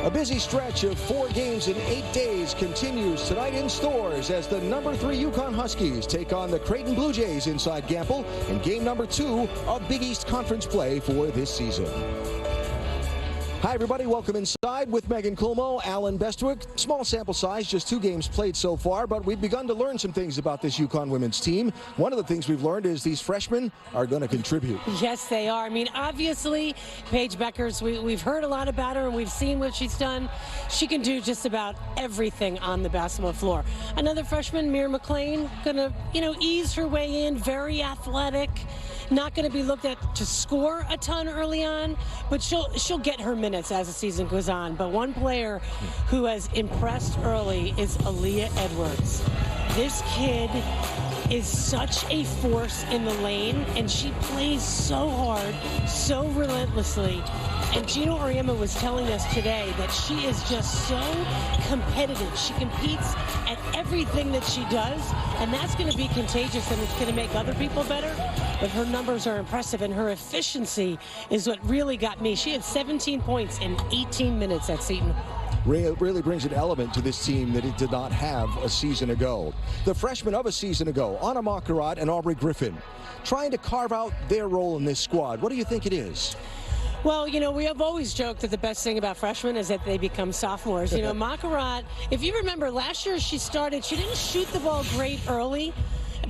A busy stretch of 4 games in 8 days continues tonight in stores as the number 3 UConn Huskies take on the Creighton Blue Jays inside Gamble in game number 2 of Big East Conference play for this season. Hi, everybody. Welcome inside with Megan Kulmo, Alan Bestwick. Small sample size, just 2 games played so far, but we've begun to learn some things about this UConn women's team. One of the things we've learned is these freshmen are going to contribute. Yes, they are. I mean, obviously, Paige Bueckers, we've heard a lot about her and we've seen what she's done. She can do just about everything on the basketball floor. Another freshman, Mira McLean, going to, ease her way in, very athletic. Not going to be looked at to score a ton early on, but she'll get her minutes as the season goes on. But one player who has impressed early is Aaliyah Edwards. This kid is such a force in the lane, and she plays so hard, so relentlessly. And Gino Auriemma was telling us today that she is just so competitive. She competes at everything that she does, and that's going to be contagious, and it's going to make other people better. But her numbers are impressive, and her efficiency is what really got me. She had 17 points in 18 minutes at Seton. Really brings an element to this team that it did not have a season ago. The freshmen of a season ago, Anna Makarat and Aubrey Griffin, trying to carve out their role in this squad. What do you think it is? Well, we have always joked that the best thing about freshmen is that they become sophomores. Makarat, if you remember last year she didn't shoot the ball great early,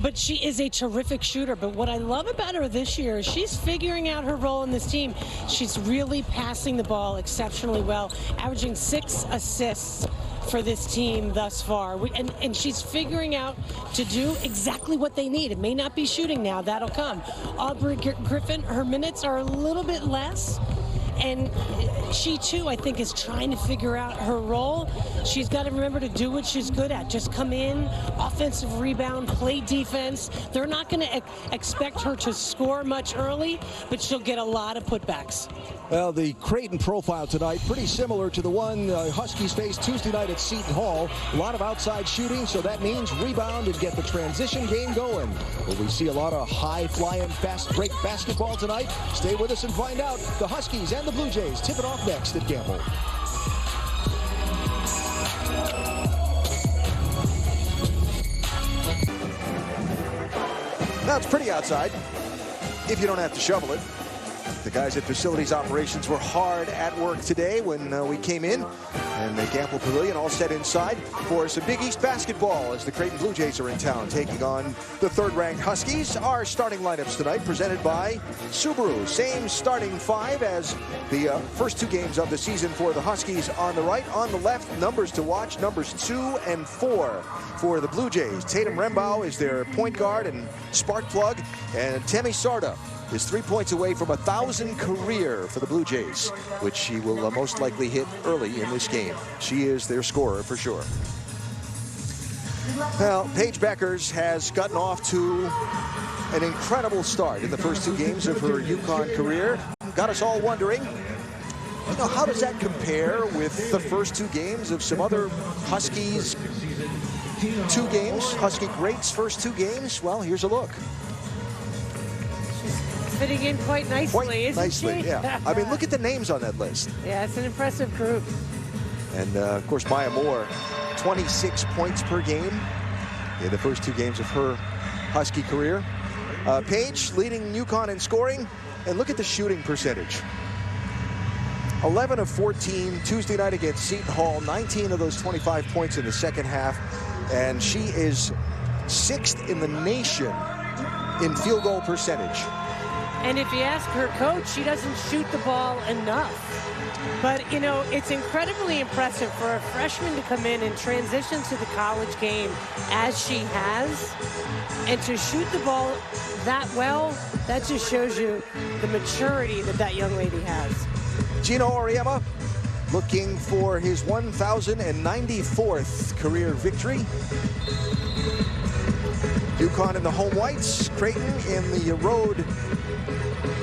but she is a terrific shooter. But what I love about her this year is she's figuring out her role in this team. She's really passing the ball exceptionally well, averaging 6 assists for this team thus far. And she's figuring out to do exactly what they need. It may not be shooting now. That'll come. Aubrey Griffin, her minutes are a little bit less. And she, too, I think, is trying to figure out her role. She's got to remember to do what she's good at. Just come in, offensive rebound, play defense. They're not going to expect her to score much early, but she'll get a lot of putbacks. Well, the Creighton profile tonight, pretty similar to the one Huskies faced Tuesday night at Seton Hall. A lot of outside shooting, so that means rebound and get the transition game going. Will we see a lot of high-flying, fast-break basketball tonight? Stay with us and find out. The Huskies and the Blue Jays tip it off next at Gamble. Now it's pretty outside, if you don't have to shovel it. The guys at Facilities Operations were hard at work today when we came in, and the Gamble Pavilion all set inside for some Big East basketball as the Creighton Blue Jays are in town taking on the 3rd-ranked Huskies. Our starting lineups tonight presented by Subaru. Same starting 5 as the first 2 games of the season for the Huskies. On the right, on the left, numbers to watch, numbers 2 and 4 for the Blue Jays. Tatum Rembow is their point guard and spark plug, and Temi Sarda is 3 points away from 1,000 career for the Blue Jays, which she will most likely hit early in this game. She is their scorer for sure. Well, Paige Bueckers has gotten off to an incredible start in the first 2 games of her UConn career. Got us all wondering, how does that compare with the first 2 games of some other Huskies? 2 games, Husky greats first 2 games. Well, here's a look. Fitting in quite nicely, isn't she? Yeah. I mean, look at the names on that list. Yeah, it's an impressive group. And, of course, Maya Moore, 26 points per game in the first 2 games of her Husky career. Paige leading UConn in scoring. And look at the shooting percentage. 11 of 14 Tuesday night against Seton Hall. 19 of those 25 points in the second half. And she is 6th in the nation in field goal percentage. And if you ask her coach, she doesn't shoot the ball enough. But, it's incredibly impressive for a freshman to come in and transition to the college game as she has. And to shoot the ball that well, that just shows you the maturity that young lady has. Gino Auriemma looking for his 1,094th career victory. UConn in the home whites, Creighton in the road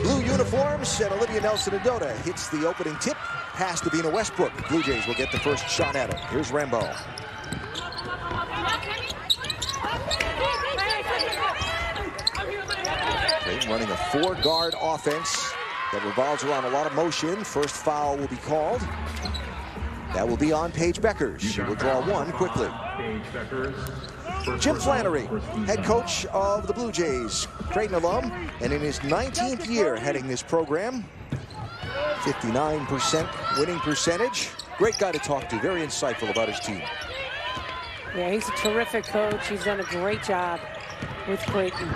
blue uniforms, and Olivia Nelson-Ododa hits the opening tip. Pass to Vina Westbrook. Blue Jays will get the first shot at it. Here's Rambo. Creighton running a 4-guard offense that revolves around a lot of motion. First foul will be called. That will be on Paige Beckers. She will draw one quickly. Jim Flannery, head coach of the Blue Jays, Creighton alum, and in his 19th year heading this program. 59% winning percentage. Great guy to talk to, very insightful about his team. Yeah, he's a terrific coach. He's done a great job with Creighton.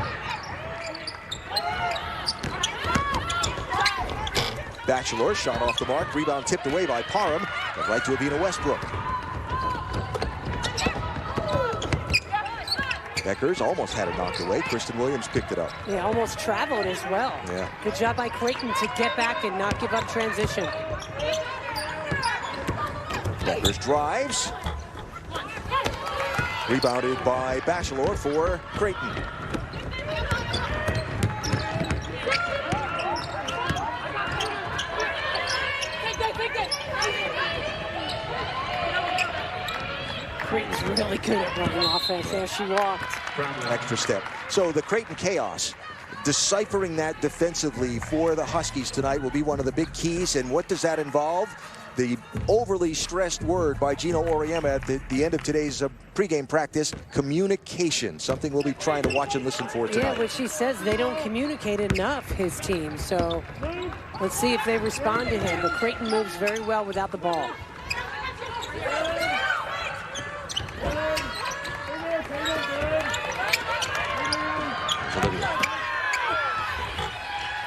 Batchelor shot off the mark, rebound tipped away by Parham, but right to Avina Westbrook. Beckers almost had it knocked away. Kristen Williams picked it up. Yeah, almost traveled as well. Yeah. Good job by Creighton to get back and not give up transition. Beckers drives. Rebounded by Batchelor for Creighton. Creighton's really good at running offense. There she walked. Extra step. So the Creighton chaos, deciphering that defensively for the Huskies tonight will be one of the big keys. And what does that involve? The overly stressed word by Gino Auriemma at the end of today's pregame practice, communication. Something we'll be trying to watch and listen for tonight. Yeah, which he says they don't communicate enough, his team. So let's see if they respond to him. But Creighton moves very well without the ball.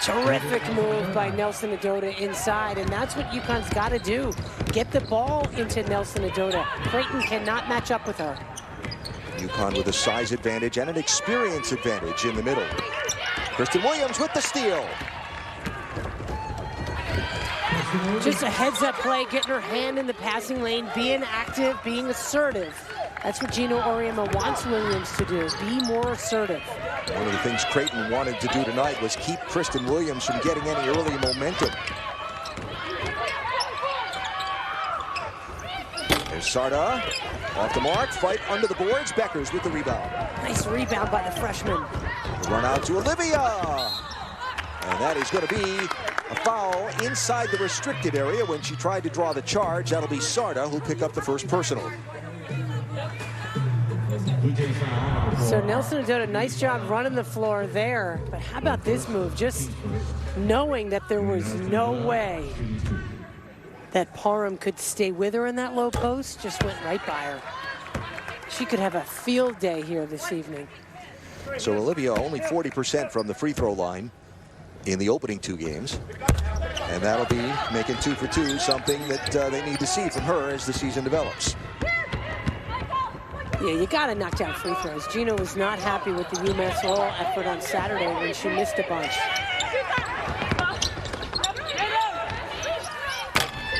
Terrific move by Nelson Adota inside, and that's what UConn's got to do. Get the ball into Nelson Adota. Creighton cannot match up with her. UConn with a size advantage and an experience advantage in the middle. Kristen Williams with the steal. Just a heads-up play, getting her hand in the passing lane, being active, being assertive. That's what Gino Auriemma wants Williams to do, be more assertive. One of the things Creighton wanted to do tonight was keep Kristen Williams from getting any early momentum. There's Sarda, off the mark, fight under the boards. Beckers with the rebound. Nice rebound by the freshman. Run out to Olivia. And that is going to be a foul inside the restricted area when she tried to draw the charge. That'll be Sarda who'll pick up the first personal. So Nelson Adota, nice job running the floor there. But how about this move? Just knowing that there was no way that Parham could stay with her in that low post, just went right by her. She could have a field day here this evening. So Olivia only 40% from the free throw line in the opening two games. And that'll be making 2 for 2, something that they need to see from her as the season develops. Yeah, you got to knock down free throws. Gino was not happy with the UMass Lowell effort on Saturday when she missed a bunch.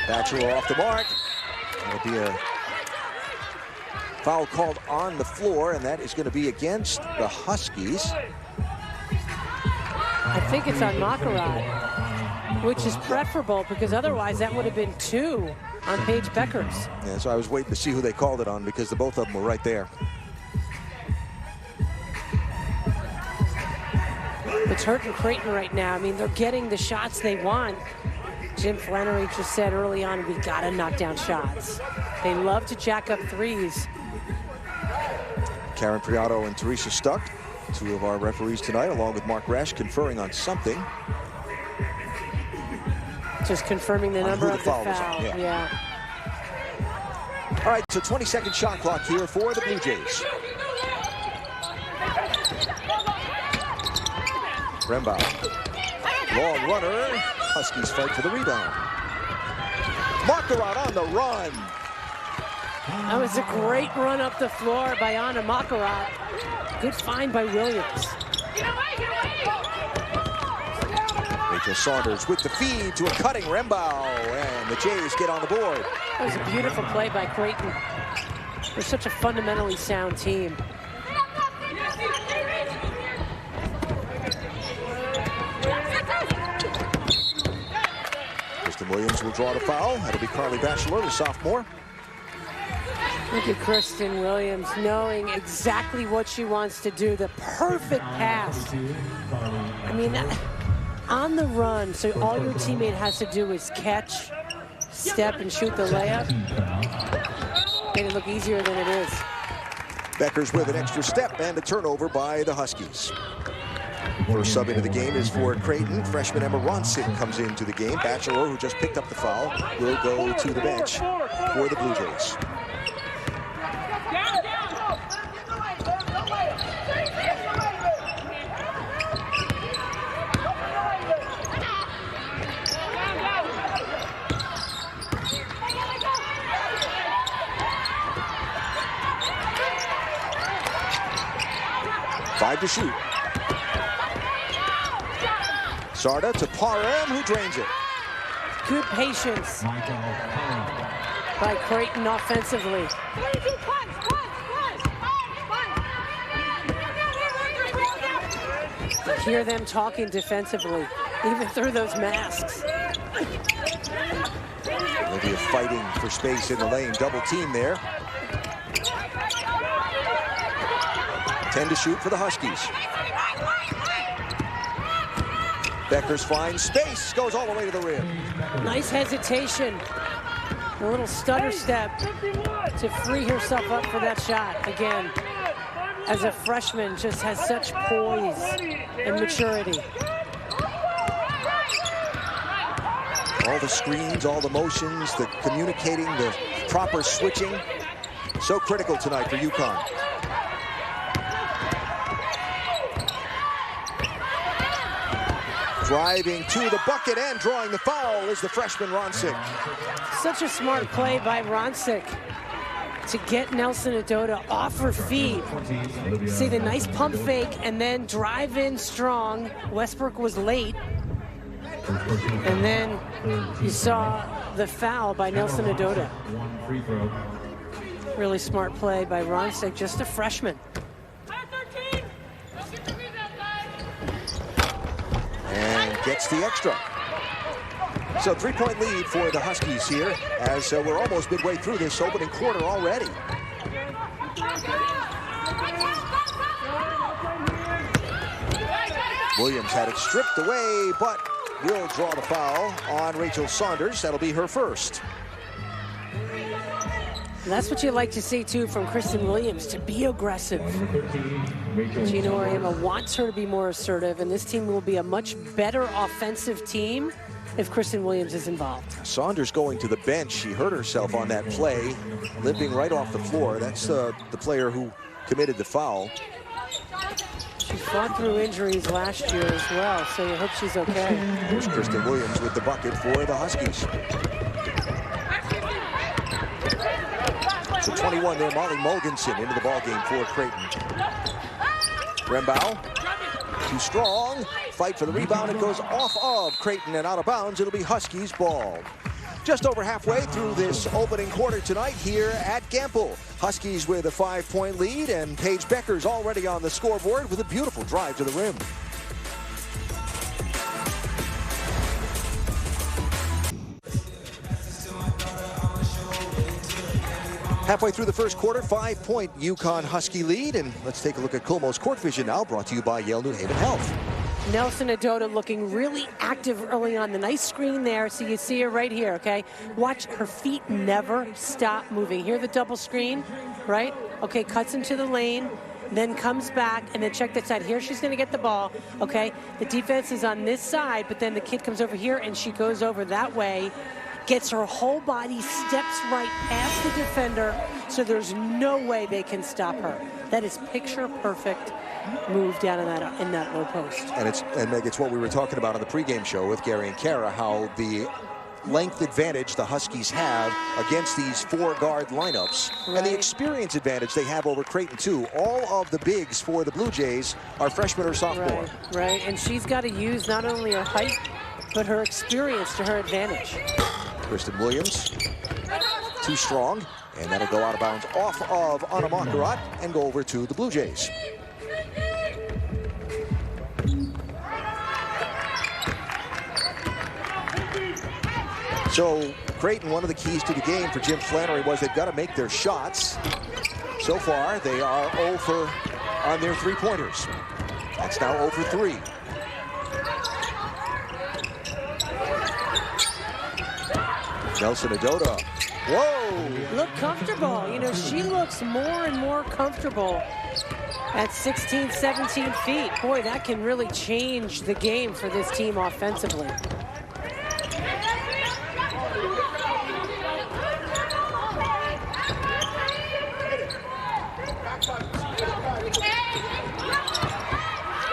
Batchelor off the mark. That'll be a foul called on the floor, and that is going to be against the Huskies. I think it's on Makarat, which is preferable because otherwise that would have been 2 on Paige Beckers. Yeah, so I was waiting to see who they called it on because the both of them were right there. It's hurting Creighton right now. I mean, they're getting the shots they want. Jim Flannery just said early on, we got to knock down shots. They love to jack up threes. Karen Priato and Teresa Stuck, 2 of our referees tonight, along with Mark Resch, conferring on something. Just confirming the number of the foul. Yeah. All right, so 20-second shot clock here for the Blue Jays. Remba, long runner. Huskies fight for the rebound. Makarat on the run. That was a great run up the floor by Anna Makarat. Good find by Williams. Rachel Saunders with the feed to a cutting Rembow, and the Jays get on the board. That was a beautiful play by Creighton. They're such a fundamentally sound team. Kristen Williams will draw the foul. That'll be Carly Batchelor, the sophomore. Look at Kristen Williams knowing exactly what she wants to do. The perfect pass. I mean, on the run, so all your teammate has to do is catch, step and shoot the layup. Made it look easier than it is. Beckers with an extra step and a turnover by the Huskies. First sub into the game is for Creighton. Freshman Emma Ronsick comes into the game. Bachelor, who just picked up the foul, will go to the bench for the Blue Jays. 5 to shoot. Sarda to Parham, who drains it. Good patience by Creighton offensively. Hear them talking defensively, even through those masks. Olivia fighting for space in the lane, double team there. 10 to shoot for the Huskies. Beckers finds space, goes all the way to the rim. Nice hesitation. A little stutter step to free herself up for that shot. Again, as a freshman, just has such poise and maturity. All the screens, all the motions, the communicating, the proper switching. So critical tonight for UConn. Driving to the bucket and drawing the foul is the freshman Ronsick. Such a smart play by Ronsick to get Nelson Adota off her feet. See the nice pump fake and then drive in strong. Westbrook was late. And then you saw the foul by Nelson Adota. Really smart play by Ronsick, just a freshman. And gets the extra. So 3-point lead for the Huskies here as we're almost midway through this opening quarter already. Williams had it stripped away, but will draw the foul on Rachel Saunders. That'll be her first. And that's what you like to see, too, from Kristen Williams, to be aggressive. Gina Auriemma wants her to be more assertive, and this team will be a much better offensive team if Kristen Williams is involved. Saunders going to the bench. She hurt herself on that play, limping right off the floor. That's the player who committed the foul. She fought through injuries last year as well, so you hope she's okay. Here's Kristen Williams with the bucket for the Huskies. So 21 there, Molly Mogensen into the ballgame for Creighton. Rembau, too strong. Fight for the rebound. It goes off of Creighton and out of bounds. It'll be Huskies ball. Just over halfway through this opening quarter tonight here at Gamble. Huskies with a 5-point lead, and Paige Beckers already on the scoreboard with a beautiful drive to the rim. Halfway through the first quarter, 5-point UConn Husky lead. And let's take a look at Culmo's Court Vision now, brought to you by Yale New Haven Health. Nelson Adota looking really active early on. The nice screen there, so you see her right here, okay? Watch her feet never stop moving. Here the double screen, right? Okay, cuts into the lane, then comes back, and then check that side. Here she's going to get the ball, okay? The defense is on this side, but then the kid comes over here, and she goes over that way. Gets her whole body, steps right past the defender, so there's no way they can stop her. That is picture perfect move down in that low post. And Meg, it's what we were talking about on the pregame show with Gary and Kara, how the length advantage the Huskies have against these 4-guard lineups, right, and the experience advantage they have over Creighton too. All of the bigs for the Blue Jays are freshmen or sophomore. Right, and she's got to use not only her height, but her experience to her advantage. Kristen Williams, too strong, and that'll go out of bounds off of Anna Makarat and go over to the Blue Jays. So Creighton, one of the keys to the game for Jim Flannery was they've got to make their shots. So far, they are 0 for on their 3-pointers. That's now 0 for 3. Nelson Adota. Whoa! Look comfortable. You know, she looks more and more comfortable at 16, 17 feet. Boy, that can really change the game for this team offensively.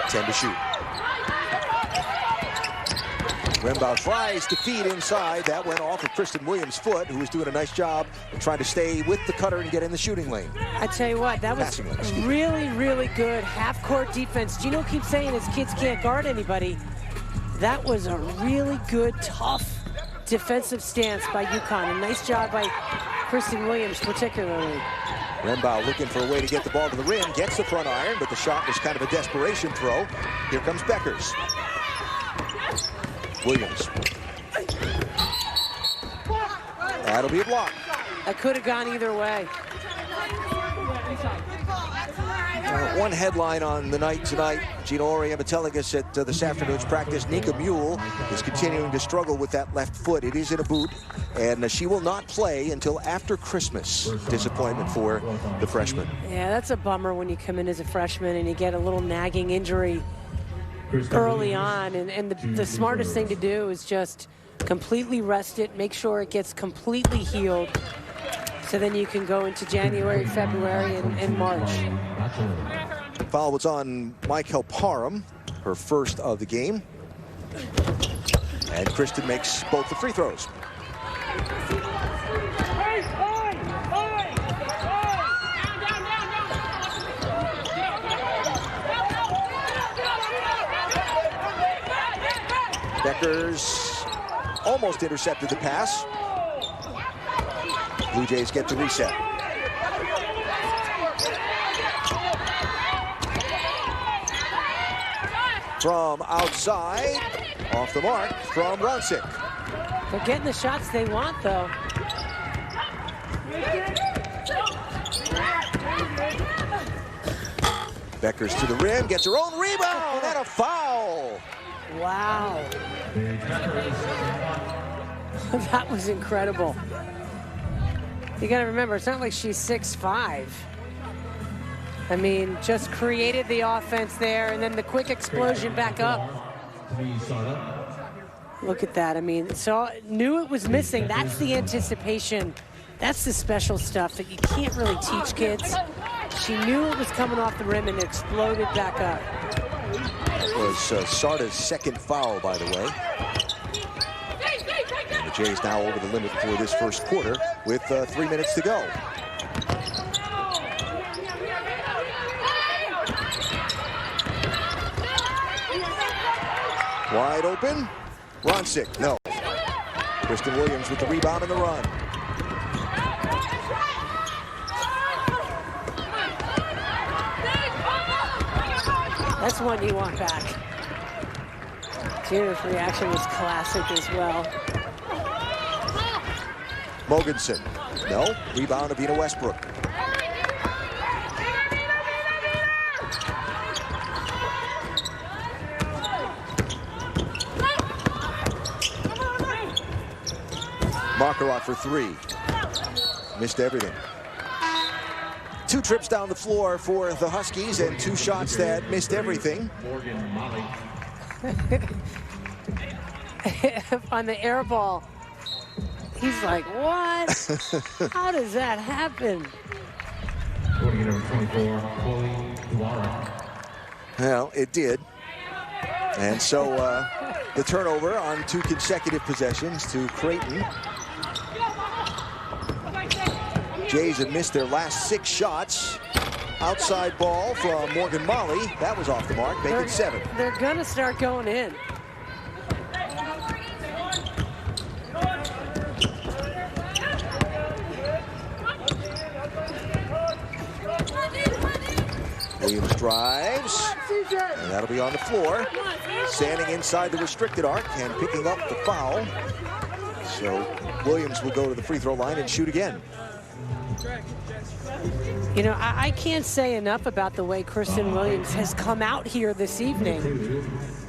Ten to shoot. Rimbaud tries to feed inside. That went off of Kristen Williams' foot, who was doing a nice job of trying to stay with the cutter and get in the shooting lane. I tell you what, that was really, really good half-court defense. Gino keeps saying his kids can't guard anybody. That was a really good, tough defensive stance by UConn. A nice job by Kristen Williams, particularly. Rimbaud looking for a way to get the ball to the rim, gets the front iron, but the shot was kind of a desperation throw. Here comes Beckers. Williams. That'll be a block. That could have gone either way. One headline on the night tonight, Gino Auriemma telling us at this afternoon's practice, Nika Mule is continuing to struggle with that left foot. It is in a boot, and she will not play until after Christmas. Disappointment for the freshman. Yeah, that's a bummer when you come in as a freshman and you get a little nagging injury early on, and the smartest thing to do is just completely rest it, make sure it gets completely healed, so then you can go into January, February, and March. Foul was on Michael Parham, her first of the game. And Kristen makes both the free throws. Beckers almost intercepted the pass. Blue Jays get the reset. From outside, off the mark from Ronsick. They're getting the shots they want, though. Beckers to the rim, gets her own rebound, and a foul. Wow. That was incredible. You got to remember, it's not like she's 6'5". I mean, just created the offense there, and then the quick explosion back up. Look at that. I mean, so knew it was missing. That's the anticipation. That's the special stuff that you can't really teach kids. She knew it was coming off the rim and exploded back up. It was Sarda's second foul, by the way. And the Jays now over the limit for this first quarter with 3 minutes to go. Wide open. Ronsick, no. Kristen Williams with the rebound and the run. That's one you want back. Gino's reaction was classic as well. Mogensen, no. Rebound of Ina Westbrook. Makarov for three. Missed everything. 2 trips down the floor for the Huskies and 2 shots that missed everything. On the air ball, he's like, what? How does that happen? Well, it did. And so the turnover on 2 consecutive possessions to Creighton. Jays have missed their last 6 shots. Outside ball from Morgan Molly. That was off the mark, making 7. They're going to start going in. Williams drives, and that'll be on the floor. Standing inside the restricted arc and picking up the foul. So Williams will go to the free throw line and shoot again. You know, I can't say enough about the way Kristen Williams has come out here this evening.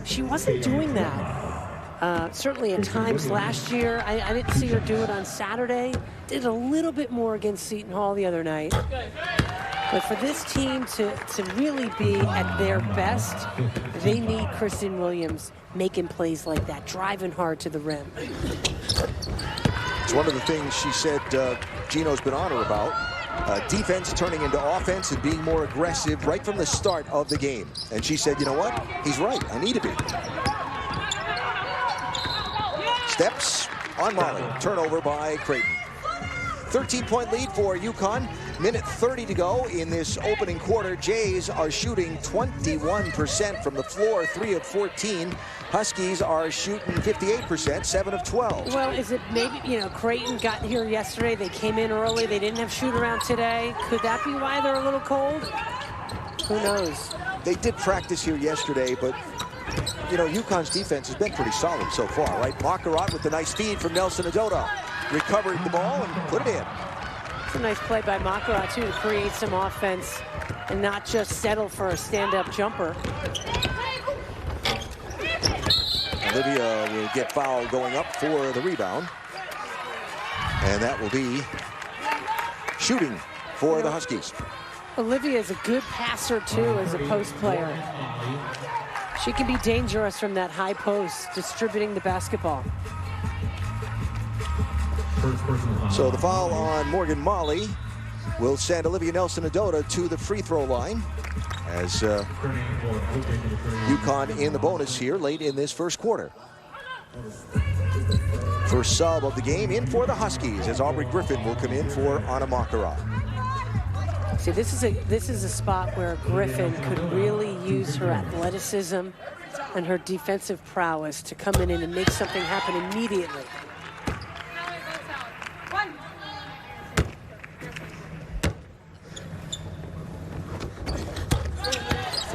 She wasn't doing that. Certainly at times last year. I didn't see her do it on Saturday. Did a little bit more against Seton Hall the other night. But for this team to really be at their best, they need Kristen Williams making plays like that, driving hard to the rim. It's one of the things she said Gino's been on her about. Defense turning into offense and being more aggressive right from the start of the game. And she said, you know what? He's right. I need to be. Steps on Molly. Turnover by Creighton. 13-point lead for UConn. Minute 30 to go in this opening quarter. Jays are shooting 21% from the floor, 3 of 14. Huskies are shooting 58%, 7 of 12. Well, is it maybe, you know, Creighton got here yesterday. They came in early. They didn't have shoot around today. Could that be why they're a little cold? Who knows? They did practice here yesterday, but, you know, UConn's defense has been pretty solid so far, right? Makarat with the nice feed from Nelson Adota. Recovered the ball and put it in. It's a nice play by Makarat, too, to create some offense and not just settle for a stand-up jumper. Olivia will get fouled going up for the rebound. And that will be shooting for the Huskies. Olivia is a good passer, too, as a post player. She can be dangerous from that high post, distributing the basketball. So the foul on Morgan Molly will send Olivia Nelson-Adota to the free throw line as UConn in the bonus here late in this first quarter. First sub of the game in for the Huskies as Aubrey Griffin will come in for Anna Makarat. See, this is a spot where Griffin could really use her athleticism and her defensive prowess to come in and make something happen immediately.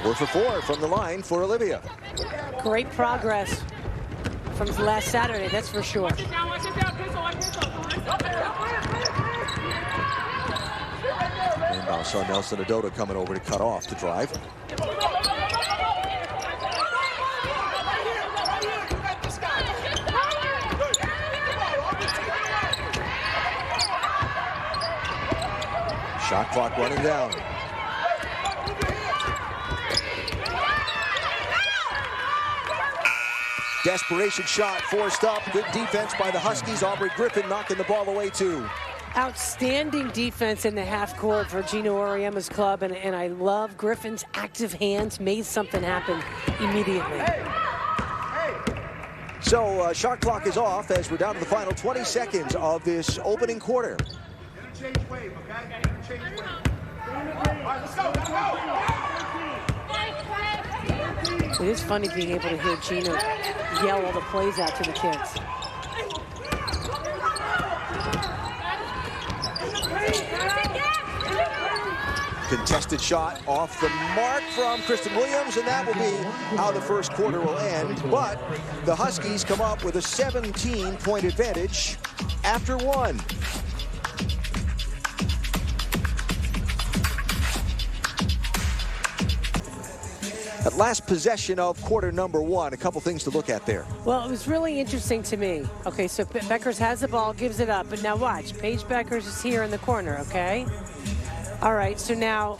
4 for 4 from the line for Olivia. Great progress from last Saturday, that's for sure. And now saw Nelson Adota coming over to cut off to drive. Shot clock running down. Desperation shot forced up. Good defense by the Huskies. Aubrey Griffin knocking the ball away too. Outstanding defense in the half court for Gino Auriemma's club, and I love Griffin's active hands. Made something happen immediately. So shot clock is off as we're down to the final 20 seconds of this opening quarter. Interchange wave, okay? Interchange wave. All right, let's go, let's go. It is funny being able to hear Gino yell all the plays out to the kids. Contested shot off the mark from Kristen Williams, and that will be how the first quarter will end. But the Huskies come up with a 17-point advantage after one. At last possession of quarter number one, a couple things to look at there. Well, it was really interesting to me. Okay, so Beckers has the ball, gives it up, but now watch. Paige Beckers is here in the corner, okay? All right, so now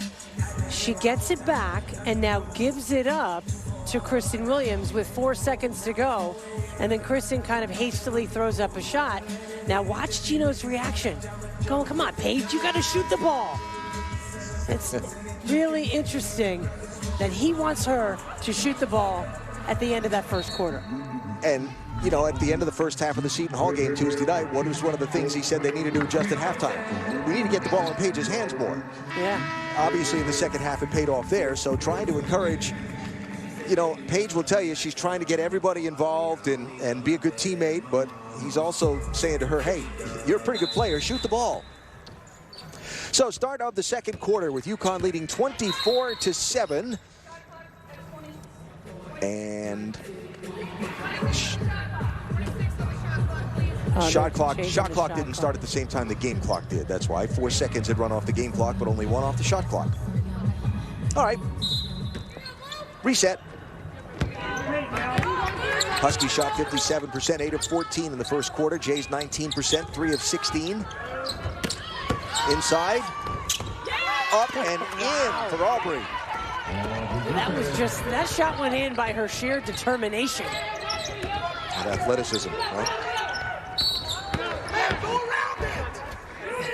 she gets it back and now gives it up to Kristen Williams with 4 seconds to go, and then Kristen kind of hastily throws up a shot. Now watch Gino's reaction. Going, come on, Paige, you got to shoot the ball. It's really interesting that he wants her to shoot the ball at the end of that first quarter. And, you know, at the end of the first half of the Seton Hall game Tuesday night, what was one of the things he said they needed to adjust at halftime? We need to get the ball in Paige's hands more. Yeah. Obviously, in the second half, it paid off there. So trying to encourage, you know, Paige will tell you she's trying to get everybody involved and be a good teammate, but he's also saying to her, hey, you're a pretty good player, shoot the ball. So start of the second quarter with UConn leading 24-7. And shot clock didn't start at the same time the game clock did. That's why 4 seconds had run off the game clock, but only 1 off the shot clock. All right. Reset. Husky shot 57%, 8 of 14 in the first quarter. Jays 19%, 3 of 16. Inside, up and in for Aubrey. That shot went in by her sheer determination. And athleticism, right?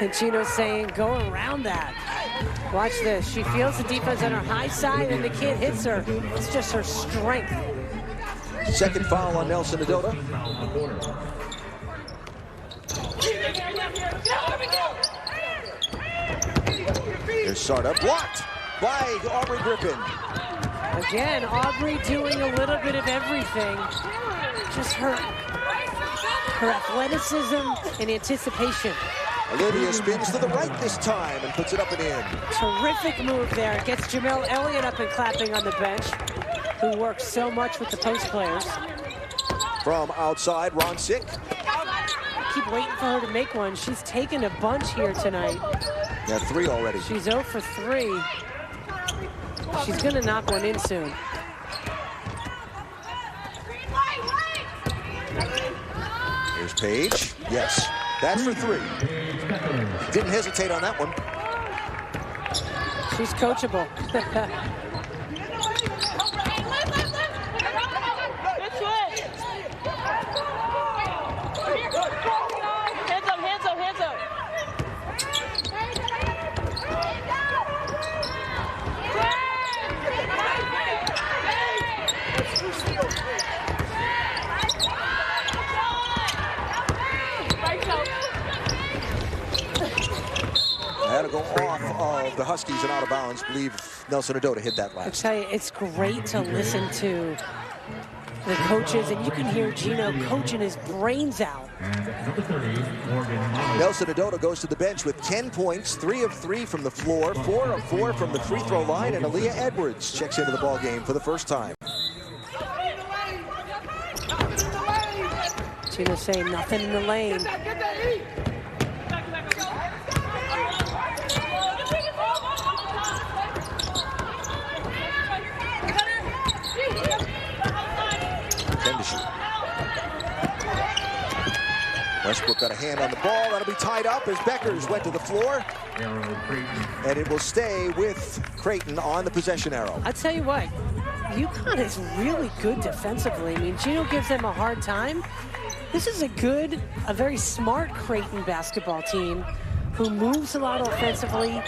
And Gino's saying, go around that. Watch this. She feels the defense on her high side, and the kid hits her. It's just her strength. Second foul on Nelson Adota. There's Sarda, blocked by Aubrey Griffin. Again, Aubrey doing a little bit of everything. Just her athleticism and anticipation. Olivia spins to the right this time and puts it up and in. Terrific move there. Gets Jamel Elliott up and clapping on the bench, who works so much with the post players. From outside, Ron Sick. I keep waiting for her to make one. She's taken a bunch here tonight. Yeah, 3 already. She's 0 for 3. She's going to knock one in soon. Here's Paige. Yes, that's for 3. Didn't hesitate on that one. She's coachable. Hands up. I had to go off of the Huskies and out of bounds. I believe Nelson Adota hit that I last. tell you, it's great to listen to the coaches, and you can hear Gino coaching his brains out. Nelson Adota goes to the bench with 10 points, 3 of 3 from the floor, 4 of 4 from the free throw line, and Aaliyah Edwards checks into the ball game for the first time. Gino saying nothing in the lane. Westbrook got a hand on the ball. That'll be tied up as Beckers went to the floor. And it will stay with Creighton on the possession arrow. I tell you what, UConn is really good defensively. I mean, Gino gives them a hard time. This is a very smart Creighton basketball team who moves a lot offensively.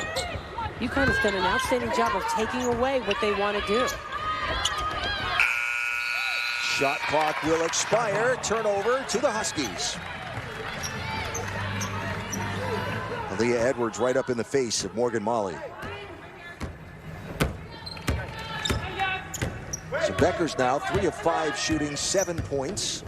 UConn has done an outstanding job of taking away what they want to do. Shot clock will expire. Turnover to the Huskies. Aaliyah Edwards right up in the face of Morgan Molly. So Beckers now 3 of 5 shooting, 7 points.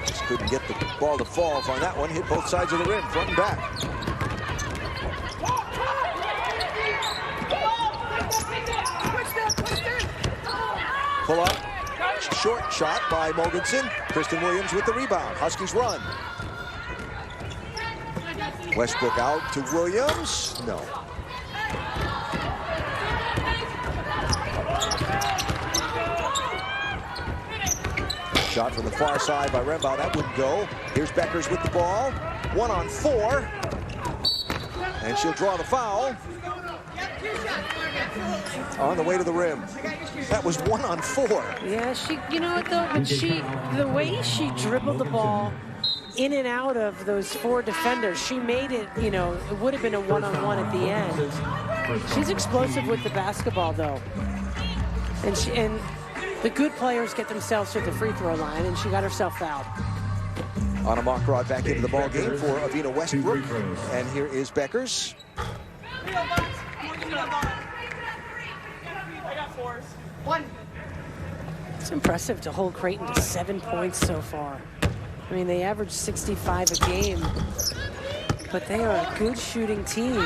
Just couldn't get the ball to fall on that one. Hit both sides of the rim, front and back. Pull up, short shot by Mogensen. Kristen Williams with the rebound. Huskies run. Westbrook out to Williams. No. Shot from the far side by Rembaugh. That wouldn't go. Here's Beckers with the ball. 1 on 4. And she'll draw the foul. On the way to the rim. That was 1 on 4. Yeah, you know what though, but the way she dribbled the ball in and out of those 4 defenders, she made it, it would have been a 1-on-1 at the end. She's explosive with the basketball though. And the good players get themselves to the free throw line, and she got herself fouled. Anna Mokrod back into the ball game for Avina Westbrook. And here is Beckers. It's impressive to hold Creighton to 7 points so far. I mean, they average 65 a game, but they are a good shooting team.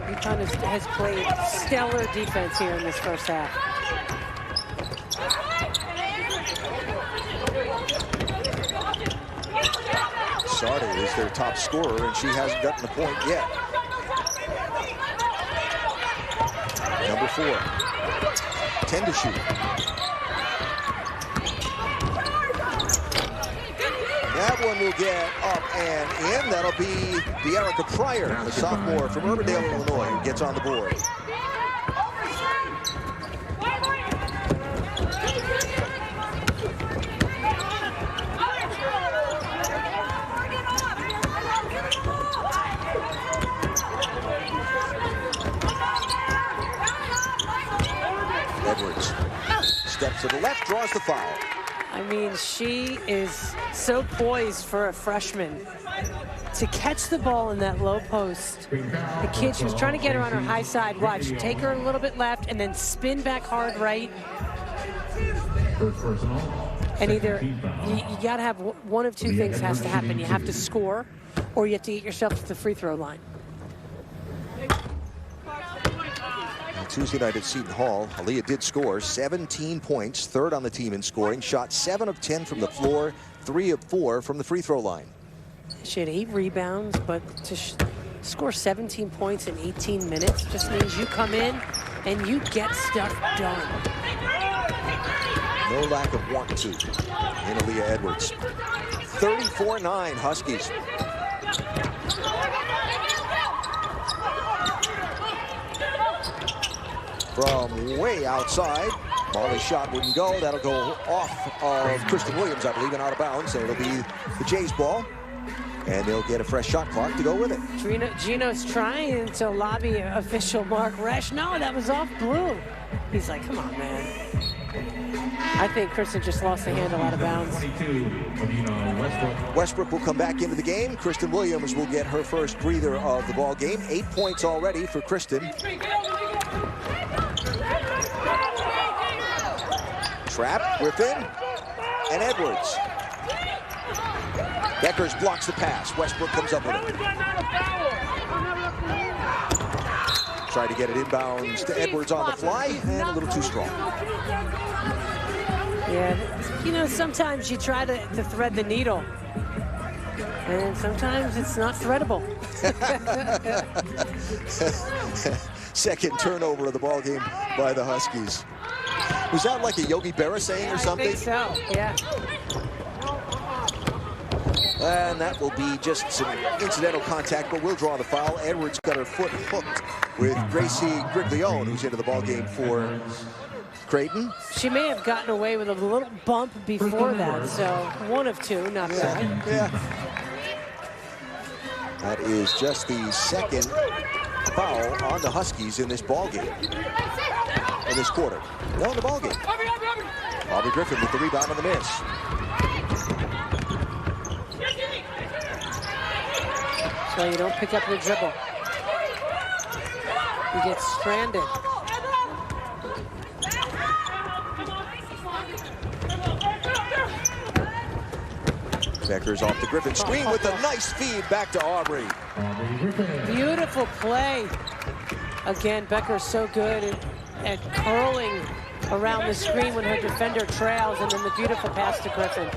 UConn has played stellar defense here in this first half. Sarda is their top scorer, and she hasn't gotten a point yet. Number 4. 10 to shoot. That one will get up and in. That'll be De'Erica Pryor, a sophomore from Urbandale, Illinois, who gets on the board. Edwards steps to the left, draws the foul. I mean, she is so poised for a freshman to catch the ball in that low post. The kid, she was trying to get her on her high side. Watch, take her a little bit left and then spin back hard right. And either you got to have one of two things has to happen. You have to score, or you have to get yourself to the free throw line. Tuesday night at Seton Hall, Aaliyah did score 17 points, third on the team in scoring, shot 7 of 10 from the floor, 3 of 4 from the free throw line. She had 8 rebounds, but to score 17 points in 18 minutes just means you come in and you get stuff done. No lack of want to in Aaliyah Edwards. 34-9 Huskies. From way outside, Molly's shot wouldn't go. That'll go off of Kristen Williams, I believe, and out of bounds. And it'll be the Jays' ball. And they'll get a fresh shot clock to go with it. Gino's trying to lobby official Mark Resch. No, that was off blue. He's like, come on, man. I think Kristen just lost the handle out of bounds. Westbrook will come back into the game. Kristen Williams will get her first breather of the ball game. 8 points already for Kristen. Trap, Griffin, and Edwards. Beckers blocks the pass. Westbrook comes up with it. Try to get it inbounds to Edwards on the fly, and a little too strong. Yeah, you know, sometimes you try to thread the needle, and sometimes it's not threadable. Second turnover of the ball game by the Huskies. Was that like a Yogi Berra saying or something? I think so, yeah. And that will be just some incidental contact, but we'll draw the foul. Edwards got her foot hooked with Gracie Griglione, who's into the ball game for Creighton. She may have gotten away with a little bump before that, so 1 of 2, not bad. Yeah. That is just the second foul on the Huskies in this ball game. In this quarter. No, in the ball game. Aubrey Griffin with the rebound on the miss. So you don't pick up your dribble. You get stranded. Beckers off the Griffin screen with a nice feed back to Aubrey. Beautiful play. Again, Becker's so good at curling around the screen when her defender trails, and then the beautiful pass to Griffin.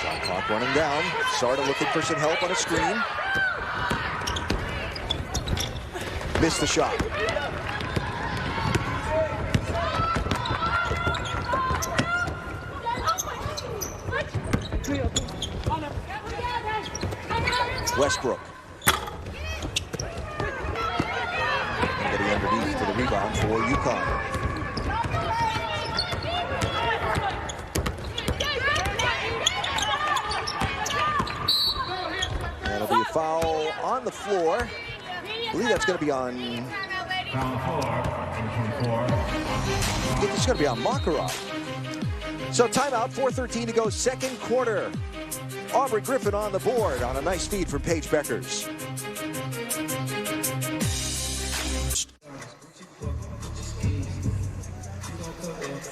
Shot clock running down. Sarda looking for some help on a screen. Missed the shot. Westbrook. Getting underneath for the rebound for UConn. That'll be a foul on the floor. I believe that's going to be on... I think it's going to be on Makarov. So timeout, 4:13 to go, second quarter. Aubrey Griffin on the board on a nice feed from Paige Beckers.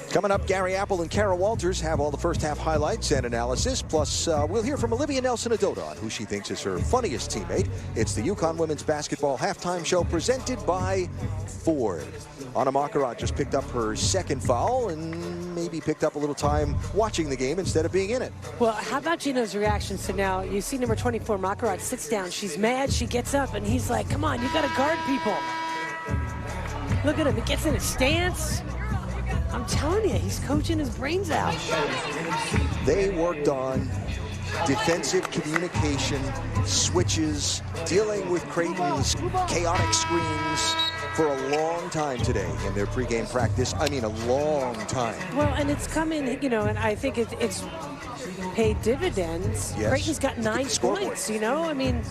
Coming up, Gary Apple and Kara Walters have all the first half highlights and analysis. Plus, we'll hear from Olivia Nelson-Ododa on who she thinks is her funniest teammate. It's the UConn women's basketball halftime show presented by Ford. Anna Makarat just picked up her second foul and maybe picked up a little time watching the game instead of being in it. Well, how about Gino's reactions to now? You see number 24, Makarat, sits down. She's mad. She gets up, and he's like, come on, you got to guard people. Look at him. He gets in a stance. I'm telling you, he's coaching his brains out. They worked on defensive communication, switches, dealing with Creighton's chaotic screens for a long time today in their pregame practice. I mean, a long time. Well, and it's coming, you know, and I think it's paid dividends. Yes. Creighton's got 9 points, you know? I mean...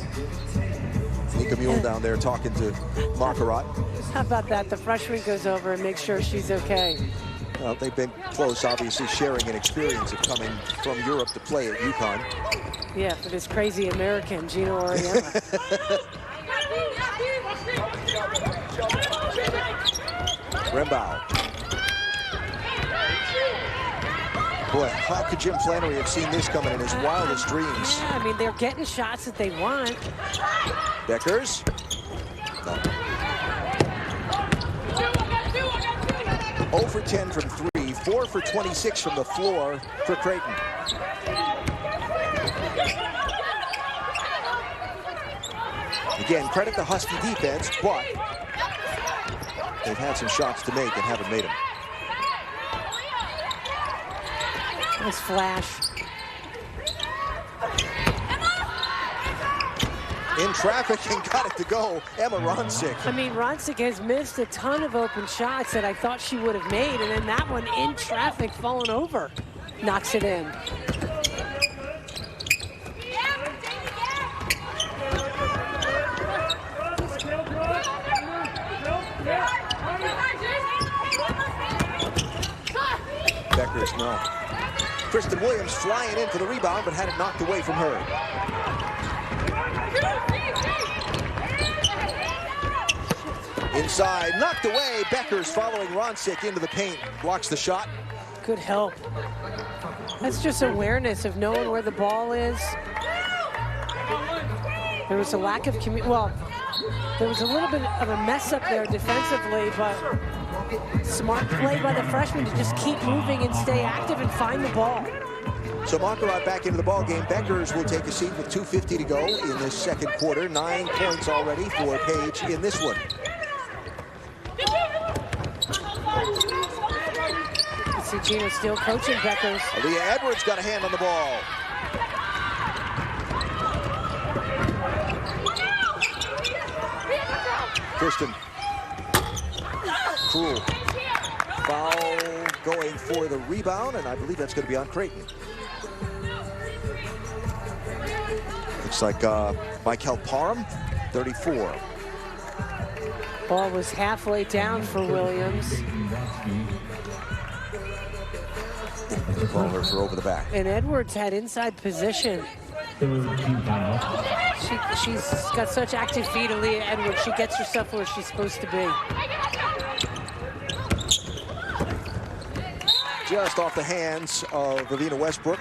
Nika Mule down there talking to Makarat. How about that? The freshman goes over and makes sure she's okay. Well, they've been close, obviously, sharing an experience of coming from Europe to play at UConn. Yeah, for this crazy American, Gino Oriana. Rembau. Boy, how could Jim Flannery have seen this coming in his wildest dreams? Yeah, I mean, they're getting shots that they want. Beckers. No. 0 for 10 from 3, 4 for 26 from the floor for Creighton. Again, credit the Husky defense, but they've had some shots to make and haven't made them. Nice flash. In traffic and got it to go, Emma Ronsick. I mean, Ronsick has missed a ton of open shots that I thought she would have made, and then that one in traffic falling over knocks it in. Beckers, no. Kristen Williams flying in for the rebound, but had it knocked away from her. Inside, knocked away. Beckers following Ronsick into the paint. Blocks the shot. Good help. That's just awareness of knowing where the ball is. There was a lack of well, there was a little bit of a mess up there defensively, but smart play by the freshman to just keep moving and stay active and find the ball. So Makarat back into the ball game. Beckers will take a seat with 2:50 to go in this second quarter. 9 points already for Page in this one. You see Gina still coaching Beckers. Aaliyah Edwards got a hand on the ball. Kristen. Cruel. Foul going for the rebound, and I believe that's going to be on Creighton. Looks like Michael Parham, 34. Ball was halfway down for Williams. Call her for over the back. And Edwards had inside position. She's got such active feet, Aaliyah Edwards. She gets herself where she's supposed to be. Just off the hands of Ravina Westbrook.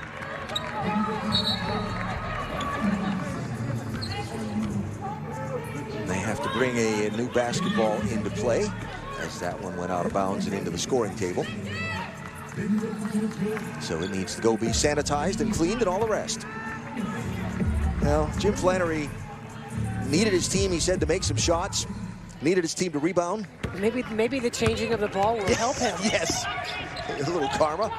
They have to bring a new basketball into play as that one went out of bounds and into the scoring table. So it needs to go be sanitized and cleaned and all the rest. Well, Jim Flannery needed his team, he said, to make some shots. Needed his team to rebound. Maybe the changing of the ball will help him. Yes. A little karma.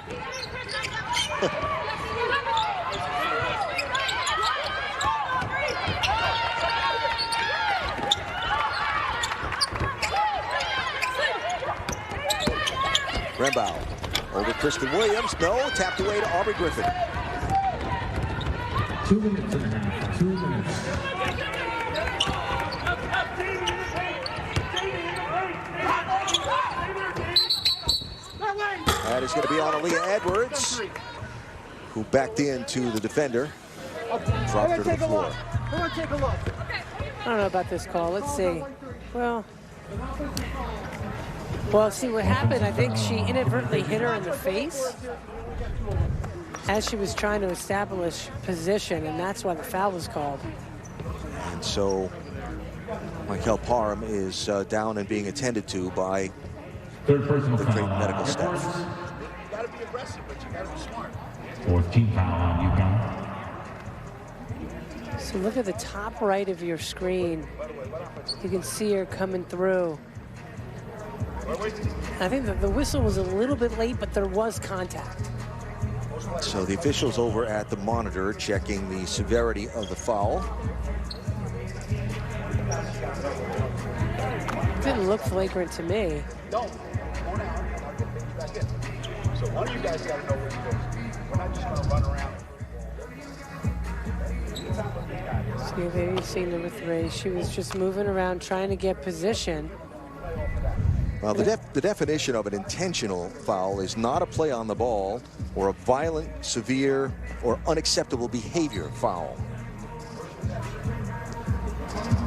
Rembau over Kristen Williams. No, tapped away to Aubrey Griffin. 2 minutes and a half. 2 minutes. That is going to be on Aaliyah Edwards, who backed into the defender. Dropped her to the floor. Come on, take a look. I don't know about this call. Let's see. Well, Well, see what happened, I think she inadvertently hit her in the face as she was trying to establish position, and that's why the foul was called. And so Michael Parham is down and being attended to by the Creighton medical staff. You gotta be aggressive, but you gotta be smart. Fourth team foul on UConn. So look at the top right of your screen. You can see her coming through. I think that the whistle was a little bit late, but there was contact. So the officials over at the monitor checking the severity of the foul. Didn't look flagrant to me. Don't. Go down, and I'll get you back in. So one of you guys gotta know where you're going. We're not just gonna run around. See, there you see number 3. She was just moving around trying to get position. Well, the definition of an intentional foul is not a play on the ball or a violent, severe, or unacceptable behavior foul.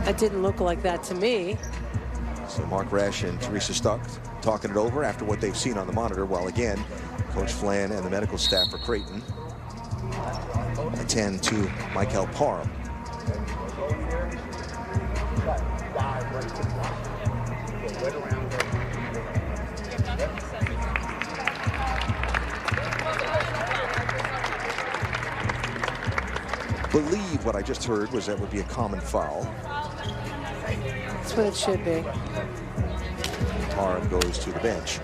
That didn't look like that to me. So Mark Resch and Teresa Stuck talking it over after what they've seen on the monitor, while again, Coach Flan and the medical staff for Creighton attend to Michael Parham. Believe what I just heard was that would be a common foul. That's what it should be. Parham goes to the bench.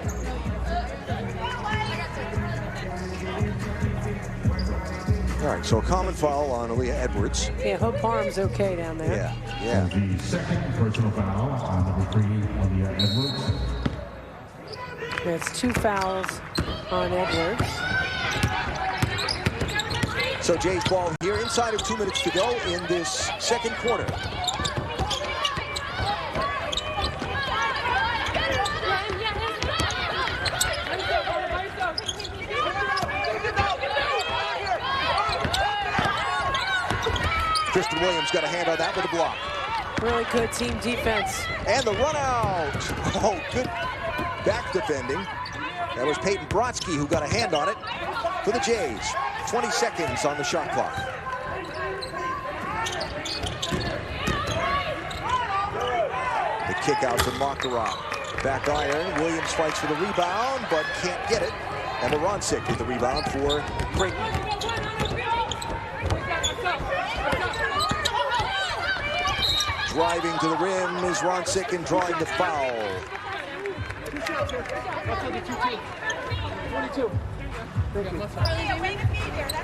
All right, so a common foul on Aaliyah Edwards. Yeah, hope Parham's okay down there. Yeah. The second personal foul on number 3, Aaliyah Edwards. That's 2 fouls on Edwards. So Jay's ball here, inside of 2 minutes to go in this second quarter. Kristen Williams got a hand on that with a block. Really good team defense. And the run out. Oh, good back defending. That was Peyton Brodsky who got a hand on it for the Jays. 20 seconds on the shot clock. The kick out to Makarov. Back iron. Williams fights for the rebound, but can't get it. And Morancic with the rebound for Creighton. Driving to the rim is Roncic and drawing the foul. Going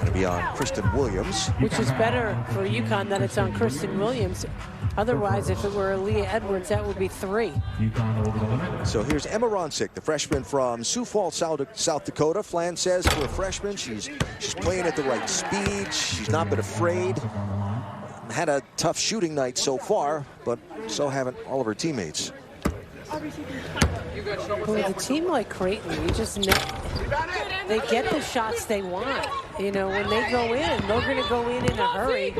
to be on Kristen Williams. Which is better for UConn that it's on Kristen Williams. Otherwise, if it were Aaliyah Edwards, that would be 3. UConn over the limit. So here's Emma Roncic, the freshman from Sioux Falls, South Dakota. Flan says for a freshman, she's playing at the right speed. She's not been afraid. Had a tough shooting night so far, but so haven't all of her teammates. Well, with a team like Creighton, you just know they get the shots they want. You know, when they go in, they're going to go in a hurry.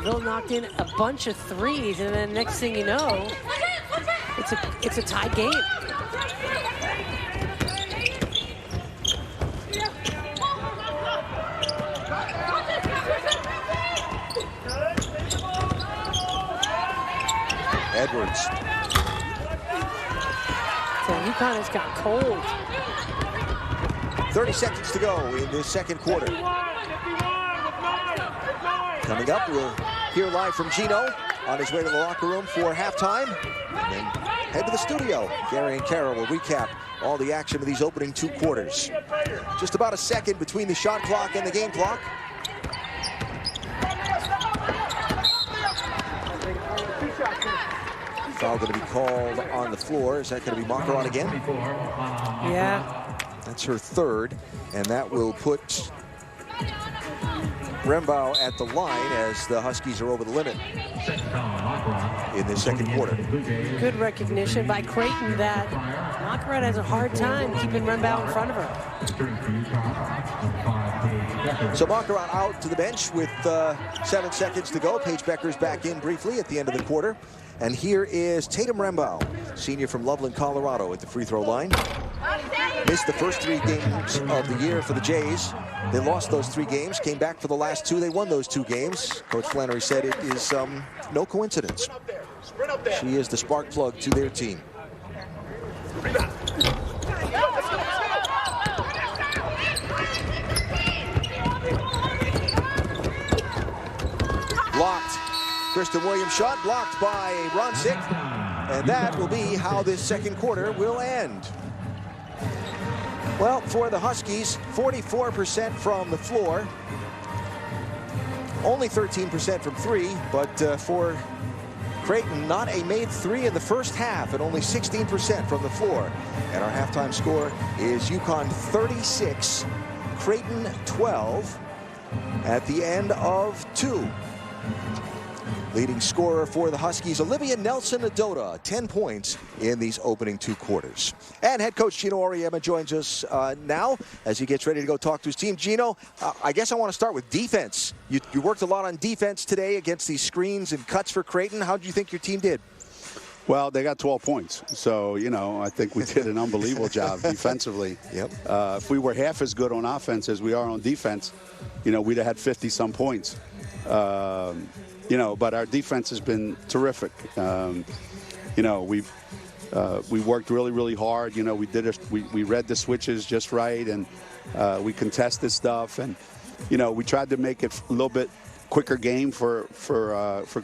They'll knock in a bunch of threes, and then next thing you know, it's a tie game. Edwards. So UConn has got cold. 30 seconds to go in this second quarter. Coming up, we'll hear live from Gino on his way to the locker room for halftime. And then head to the studio. Gary and Kara will recap all the action of these opening 2 quarters. Just about a second between the shot clock and the game clock. Foul going to be called on the floor. Is that going to be Macaron again? Yeah. That's her 3rd, and that will put Rembow at the line as the Huskies are over the limit in this second quarter. Good recognition by Creighton that Macaron has a hard time keeping Rembow in front of her. Paige Becker. So Baccarat out to the bench with 7 seconds to go. Paige Becker's back in briefly at the end of the quarter. And here is Tatum Rembau, senior from Loveland, Colorado, at the free throw line. Missed the first 3 games of the year for the Jays. They lost those 3 games, came back for the last 2. They won those 2 games. Coach Flannery said it is no coincidence. She is the spark plug to their team. Blocked. Kristen Williams' shot blocked by Ronsick. And that will be how this second quarter will end. Well, for the Huskies, 44% from the floor. Only 13% from 3, but for Creighton, not a made 3 in the first half, and only 16% from the floor. And our halftime score is UConn 36, Creighton 12 at the end of 2. Leading scorer for the Huskies, Olivia Nelson-Adota, 10 points in these opening 2 quarters. And head coach Gino Auriemma joins us now as he gets ready to go talk to his team. Gino, I guess I want to start with defense. You worked a lot on defense today against these screens and cuts for Creighton. How do you think your team did? Well, they got 12 points. So, you know, I think we did an unbelievable job defensively. Yep. If we were half as good on offense as we are on defense, you know, we'd have had 50-some points. You know, but our defense has been terrific. You know, we worked really, really hard. You know, we read the switches just right, and we contested stuff, and you know, we tried to make it a little bit quicker game for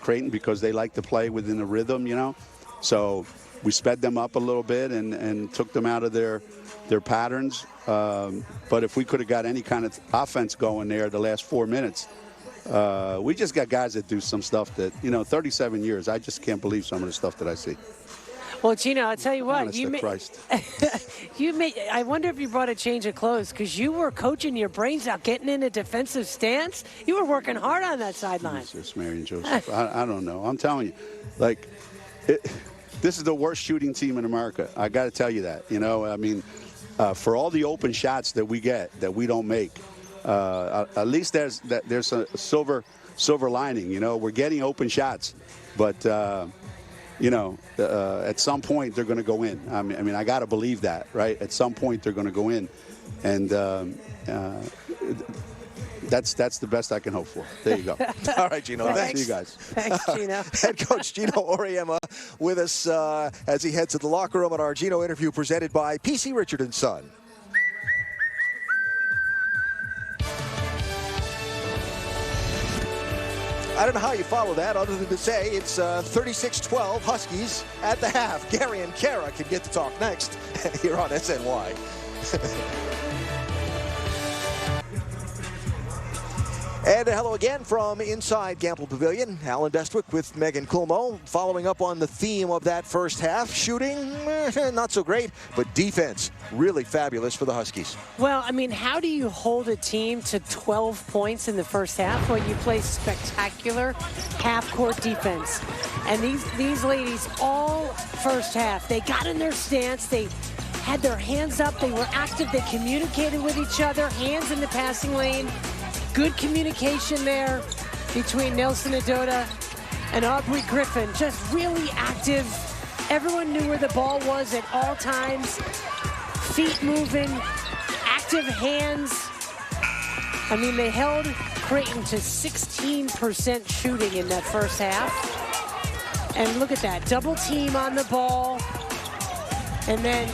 Creighton because they like to play within the rhythm. You know, so we sped them up a little bit and took them out of their patterns. But if we could have got any kind of offense going there the last 4 minutes. We just got guys that do some stuff that, you know, 37 years, I just can't believe some of the stuff that I see. Well, Gino, I'll tell you what. Christ. I wonder if you brought a change of clothes because you were coaching your brains out, getting in a defensive stance. You were working hard on that sideline. Jesus, Mary and Joseph. I don't know. I'm telling you, like, this is the worst shooting team in America. I got to tell you that. You know, I mean, for all the open shots that we get that we don't make, at least there's a silver lining. You know, we're getting open shots, but you know, at some point they're going to go in. I mean, I got to believe that, right? At some point they're going to go in, and that's the best I can hope for. There you go. All right, Gino. Thanks. See you guys. Thanks, Gino. Head coach Gino Auriemma with us as he heads to the locker room on our Gino interview presented by PC Richard & Son. I don't know how you follow that other than to say it's 36-12 Huskies at the half. Gary and Kara can get to talk next here on SNY. And hello again from inside Gamble Pavilion. Alan Bestwick with Megan Kulmo, following up on the theme of that first half. Shooting, not so great, but defense, really fabulous for the Huskies. Well, I mean, how do you hold a team to 12 points in the first half? Well, you play spectacular half-court defense. And these ladies, all first half, they got in their stance, they had their hands up, they were active, they communicated with each other, hands in the passing lane. Good communication there between Nelson-Adota and Aubrey Griffin. Just really active. Everyone knew where the ball was at all times. Feet moving, active hands. I mean, they held Creighton to 16% shooting in that first half. And look at that, double team on the ball. And then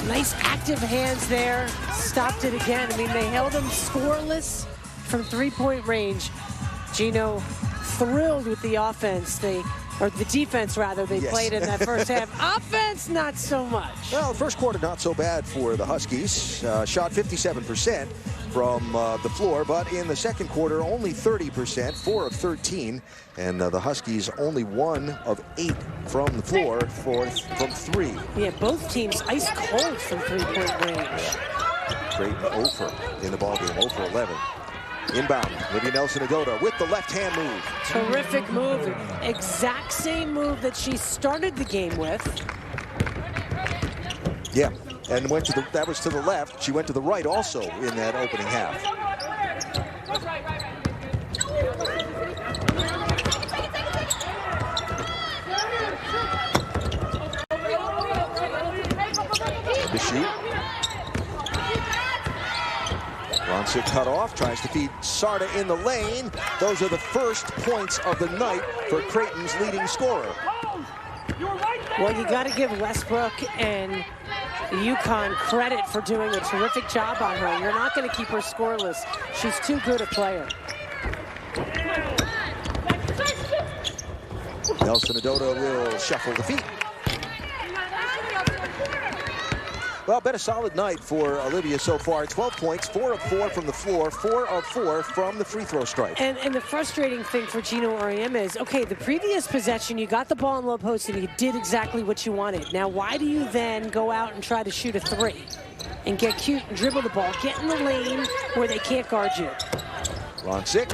nice active hands there. Stopped it again. I mean, they held them scoreless from three-point range. Gino thrilled with the offense, or the defense rather, they played in that first half. Offense, not so much. Well, first quarter not so bad for the Huskies. Shot 57% from the floor, but in the second quarter only 30%, 4 of 13, and the Huskies only 1 of 8 from the floor from 3. Yeah, both teams ice cold from three-point range. Creighton 0 for in the ballgame, 0 for 11. Inbound, Olivia Nelson-Adota with the left-hand move. Terrific move. Exact same move that she started the game with. Yeah, and that was to the left. She went to the right also in that opening half. To shoot. Ronsick cut off, tries to feed Sarda in the lane. Those are the first points of the night for Creighton's leading scorer. Well, you got to give Westbrook and UConn credit for doing a terrific job on her. You're not going to keep her scoreless. She's too good a player. Nelson Adota will shuffle the feet. Well, been a solid night for Olivia so far. 12 points, 4 of 4 from the floor, 4 of 4 from the free throw stripe. And the frustrating thing for Gino Auriemma is, okay, the previous possession, you got the ball in low post and you did exactly what you wanted. Now, why do you then go out and try to shoot a three and get cute and dribble the ball, get in the lane where they can't guard you? Ronsick.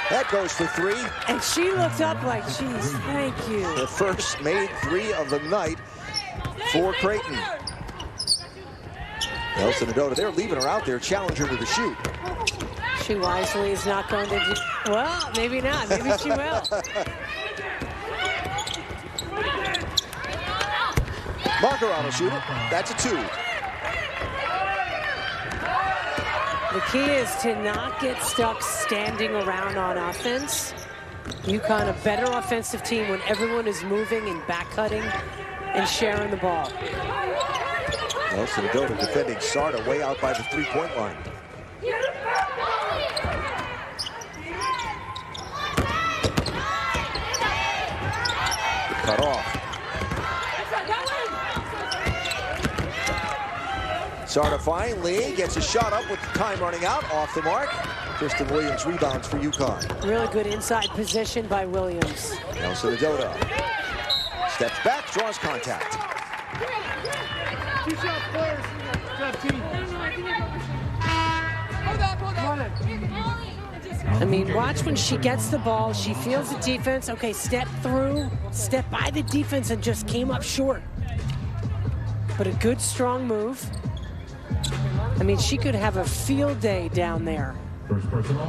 That goes for 3. And she looked up like, geez, thank you. The first made 3 of the night for Creighton. Nelson Adota, they're leaving her out there, challenge her to the shoot. She wisely is not going to do, well, maybe not. Maybe she will. Margarano shoot it. That's a 2. The key is to not get stuck standing around on offense. UConn, a better offensive team when everyone is moving and back cutting and sharing the ball. Nelson Adota defending Sarda way out by the three-point line. Cut off. Sarda finally gets a shot up with time running out, off the mark. Kristen Williams rebounds for UConn. Really good inside position by Williams. Nelson Adota steps back, draws contact. I mean, watch when she gets the ball, she feels the defense. Okay, step through, step by the defense and just came up short. But a good, strong move. I mean, she could have a field day down there. First personal,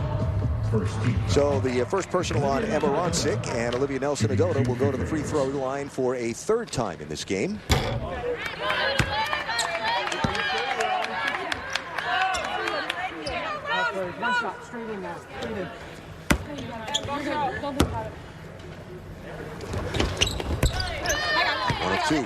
first team. So the first personal on Emma Ronsick, and Olivia Nelson Adota will go to the free throw line for a 3rd time in this game. One shot, straight in now. Straight in. One of 2.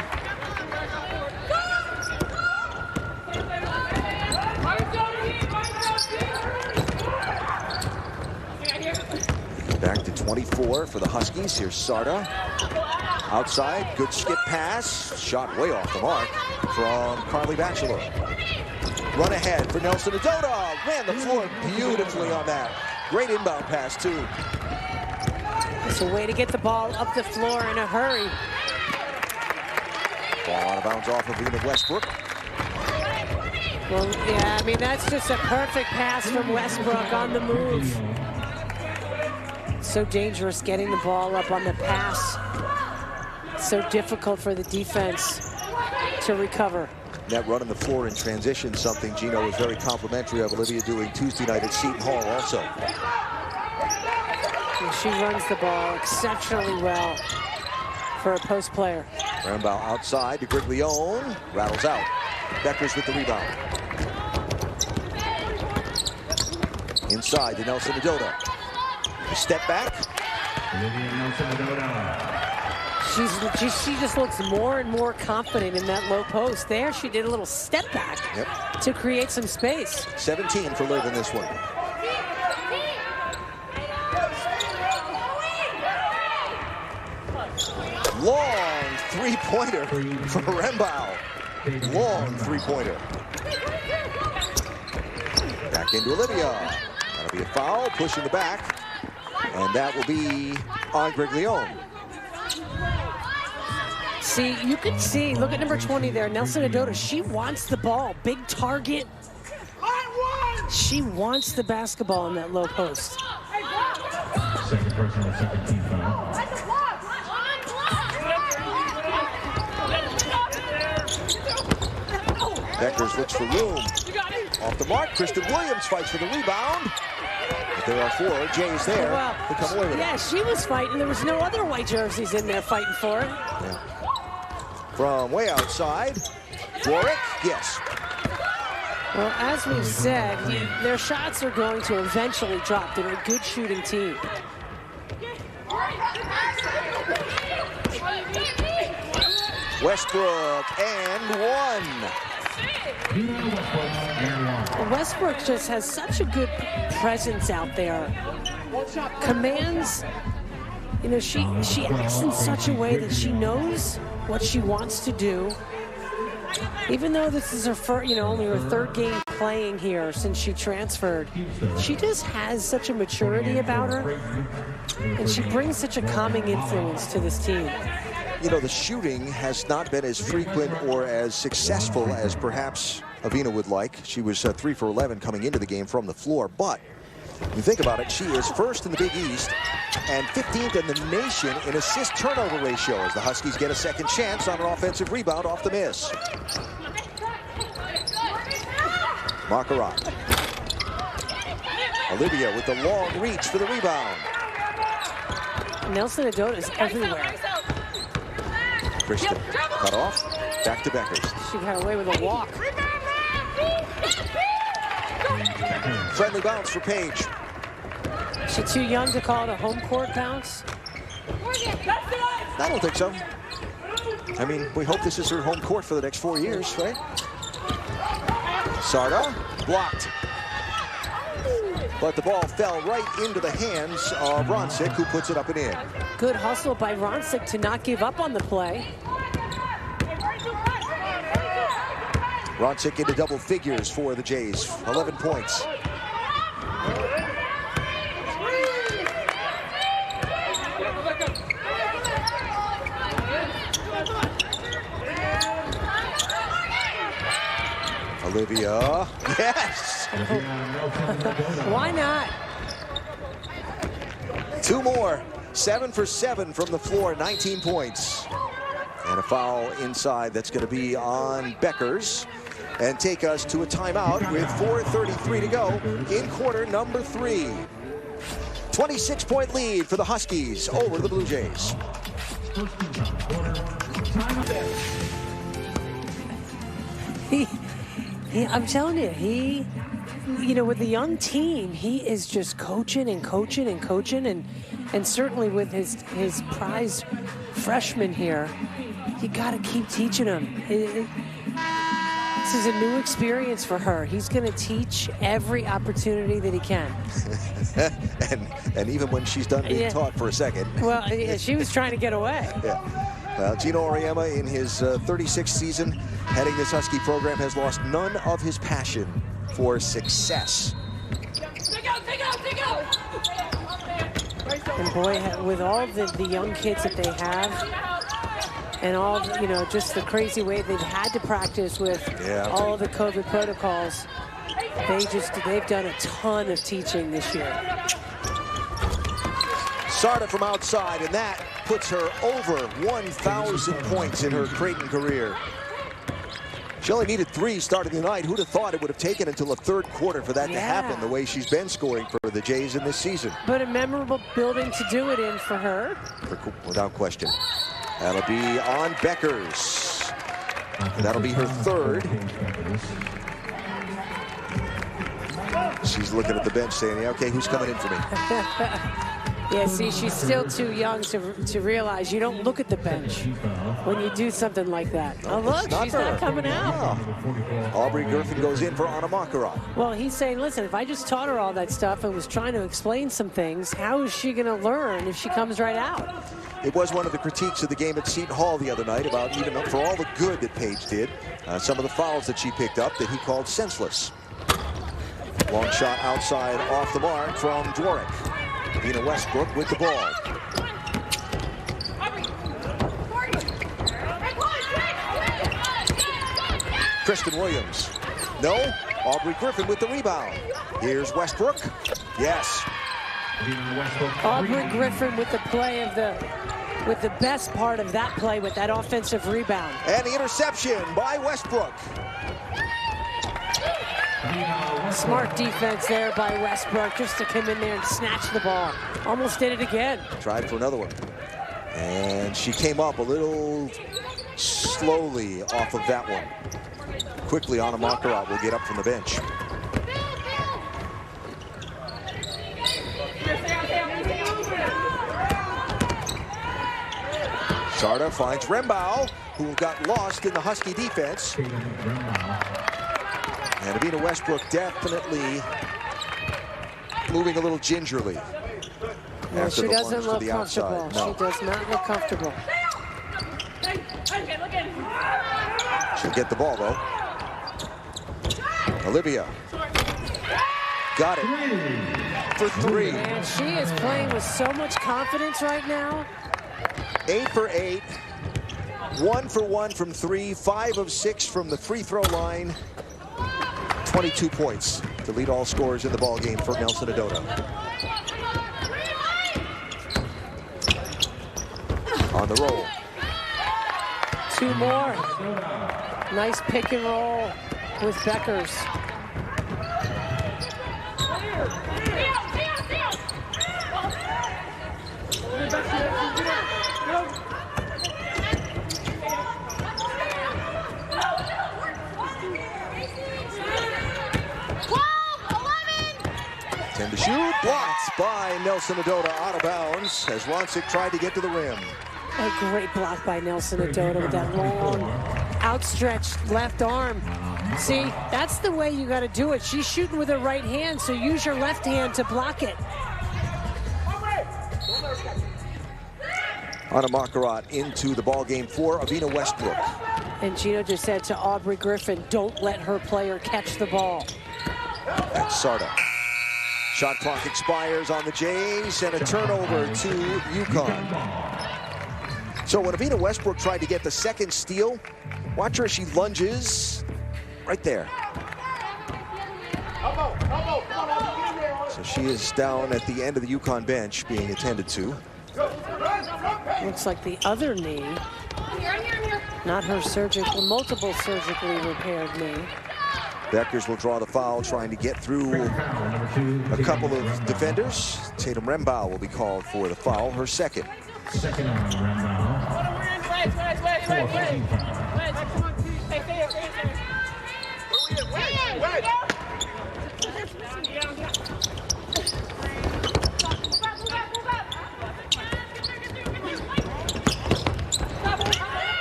Back to 24 for the Huskies. Here's Sarda. Outside, good skip pass. Shot way off the mark from Carly Batchelor. Run ahead for Nelson Adota. Ran the floor beautifully on that. Great inbound pass, too. It's a way to get the ball up the floor in a hurry. Ball out of bounds off of Lena Westbrook. Well, yeah, I mean, that's just a perfect pass from Westbrook on the move. So dangerous getting the ball up on the pass. So difficult for the defense to recover. That run on the floor in transition, something Gino was very complimentary of Olivia doing Tuesday night at Seton Hall also. And she runs the ball exceptionally well for a post player. Rambow outside to Griglione, rattles out. Beckers with the rebound. Inside to Nelson Adota. A step back. Olivia Nelson Adota. She just looks more and more confident in that low post. There, she did a little step back to create some space. 17 for Liv in this one. Long three-pointer for Rambow. Long three-pointer. Back into Olivia. That'll be a foul, pushing the back. And that will be on Griglione. See, you can see, look at number 20 there, Nelson Adota. She wants the ball, big target. She wants the basketball in that low post. Second personal, second team foul. Beckers looks for room. Off the mark, Kristen Williams fights for the rebound. there are 4 Jays there to come away with yeah, she was fighting. There was no other white jerseys in there fighting for it. Yeah. From way outside, Dworick, yes. Well, as we've said, their shots are going to eventually drop. They're a good shooting team. Westbrook and 1. Westbrook just has such a good presence out there. Commands, you know, she acts in such a way that she knows what she wants to do. Even though this is her first, only her 3rd game playing here since she transferred, she just has such a maturity about her, and she brings such a calming influence to this team. You know, the shooting has not been as frequent or as successful as perhaps Avina would like. She was 3 for 11 coming into the game from the floor, but you think about it, she is 1st in the Big East and 15th in the nation in assist-turnover ratio as the Huskies get a second chance on an offensive rebound off the miss. Markarat. Olivia with the long reach for the rebound. Nelson Adota is everywhere. Kristen cut off, back to Beckers. She got away with a walk. Friendly bounce for Page. She too young to call it a home court bounce? I don't think so. I mean, we hope this is her home court for the next 4 years, right? Sarda blocked. But the ball fell right into the hands of Ronsick, who puts it up and in. Good hustle by Ronsick to not give up on the play. Ronsick into double figures for the Jays, 11 points. Olivia, yes! Why not? 2 more, 7 for 7 from the floor, 19 points. And a foul inside that's going to be on Beckers and take us to a timeout with 4:33 to go in quarter number 3. 26-point lead for the Huskies over the Blue Jays. I'm telling you, with the young team, he is just coaching and coaching and coaching, and certainly with his prize freshman here, you got to keep teaching him. This is a new experience for her. He's going to teach every opportunity that he can. and even when she's done being taught for a second. Well, yeah, she was trying to get away. Yeah. Well, Gino Auriemma, in his 36th season heading this Husky program, has lost none of his passion for success. And boy, with all the young kids that they have, and all, just the crazy way they've had to practice with all of the COVID protocols, they've done a ton of teaching this year. Sarda from outside, and that puts her over 1,000 points in her Creighton career. She only needed 3 starting the night. Who'd have thought it would have taken until the 3rd quarter for that to happen, the way she's been scoring for the Jays in this season. But a memorable building to do it in for her. Without question. That'll be on Beckers. And that'll be her 3rd. She's looking at the bench saying, okay, who's coming in for me? Yeah, see, she's still too young to realize you don't look at the bench when you do something like that. Oh, look, she's not coming out. Yeah. Aubrey Griffin goes in for Anna Markarat. Well, he's saying, listen, if I just taught her all that stuff and was trying to explain some things, how is she going to learn if she comes right out? It was one of the critiques of the game at Seton Hall the other night about, even for all the good that Page did, some of the fouls that she picked up that he called senseless. Long shot outside off the mark from Dworick. Davina Westbrook with the ball. Kristen Williams. No. Aubrey Griffin with the rebound. Here's Westbrook. Yes. Aubrey Griffin with the play of with the best part of that play with that offensive rebound. And the interception by Westbrook. Smart defense there by Westbrook just to come in there and snatch the ball. Almost did it again. Tried for another one. And she came up a little slowly off of that one. Quickly, Anna Makarat will get up from the bench. Sarda finds Rembau, who got lost in the Husky defense. And Avina Westbrook definitely moving a little gingerly. No, she doesn't look comfortable. No. She does not look comfortable. She'll get the ball, though. Olivia. Got it. For 3. And she is playing with so much confidence right now. 8 for 8. 1 for 1 from 3. 5 of 6 from the free throw line. 22 points to lead all scorers in the ball game for Nelson Adota. On the roll. 2 more. Nice pick and roll with Beckers. To shoot, blocked by Nelson Adota, out of bounds as Roncic tried to get to the rim. A great block by Nelson Adota with that long, outstretched left arm. See, that's the way you got to do it. She's shooting with her right hand, so use your left hand to block it. Anna Makarat into the ball game for Avina Westbrook. And Gino just said to Aubrey Griffin, don't let her player catch the ball. That's Sarda. Shot clock expires on the Jays, and a turnover to UConn. So when Avina Westbrook tried to get the second steal, watch her as she lunges right there. So she is down at the end of the UConn bench being attended to. Looks like the other knee, not her multiple surgically repaired knee. Beckers will draw the foul, trying to get through a couple of defenders. Tatum Rembau will be called for the foul, her second. Second on Rembau.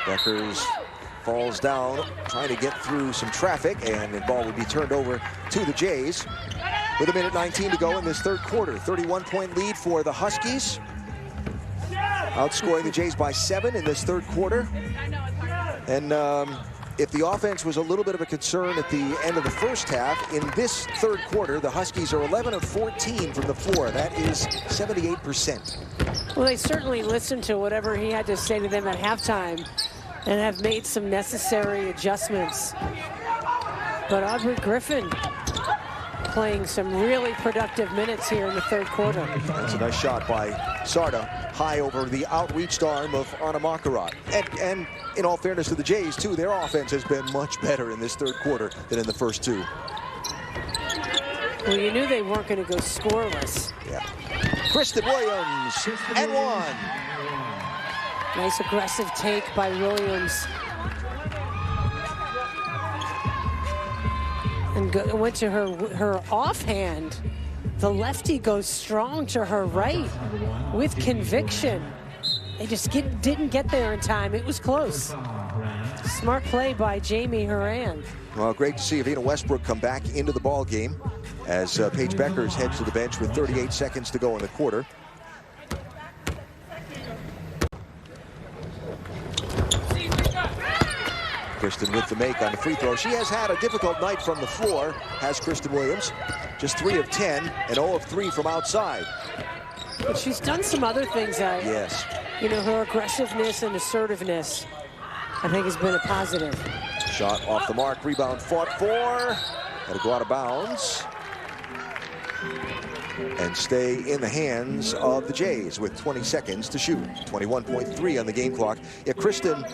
Beckers falls down, trying to get through some traffic, and the ball would be turned over to the Jays. With 1:19 to go in this third quarter. 31-point lead for the Huskies. Outscoring the Jays by 7 in this third quarter. And if the offense was a little bit of a concern at the end of the first half, in this third quarter, the Huskies are 11 of 14 from the floor. That is 78%. Well, they certainly listened to whatever he had to say to them at halftime and have made some necessary adjustments. But Aubrey Griffin playing some really productive minutes here in the third quarter. That's a nice shot by Sarda, high over the outreached arm of Anna Makarat. And in all fairness to the Jays, too, their offense has been much better in this third quarter than in the first 2. Well, you knew they weren't going to go scoreless. Yeah. Kristen Williams, and 1. Nice aggressive take by Williams. And went to her offhand. The lefty goes strong to her right with conviction. They just didn't get there in time. It was close. Smart play by Jamie Horan. Well, great to see Avina Westbrook come back into the ball game as Paige Beckers heads to the bench with 38 seconds to go in the quarter. Kristen with the make on the free throw. She has had a difficult night from the floor, has Kristen Williams. Just 3 of 10 and 0 of 3 from outside. But she's done some other things. Yes. You know, her aggressiveness and assertiveness, I think, has been a positive. Shot off the mark, rebound fought for. Had to go out of bounds and stay in the hands of the Jays with 20 seconds to shoot. 21.3 on the game clock. Yeah, Kristen,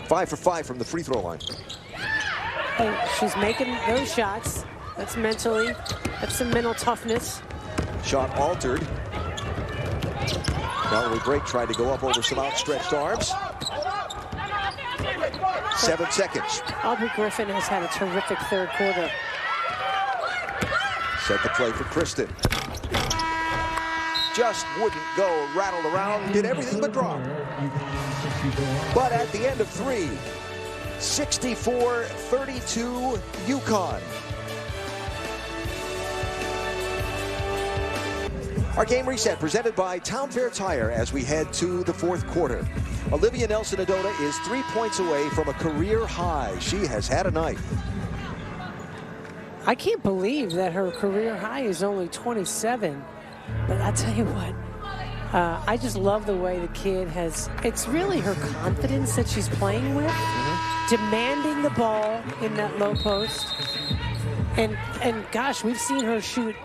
5 for 5 from the free throw line. Hey, she's making those shots. That's some mental toughness. Shot altered. Valerie Brake tried to go up over some outstretched arms. 7 seconds. Aubrey Griffin has had a terrific third quarter. Set the play for Kristen. Just wouldn't go, rattled around, did everything but drop. But at the end of 3, 64-32 UConn. Our game reset presented by Town Fair Tire as we head to the fourth quarter. Olivia Nelson-Ododa is 3 points away from a career high. She has had a night. I can't believe that her career high is only 27. But I'll tell you what, I just love the way the kid has, it's really her confidence that she's playing with, demanding the ball in that low post. And gosh, we've seen her shoot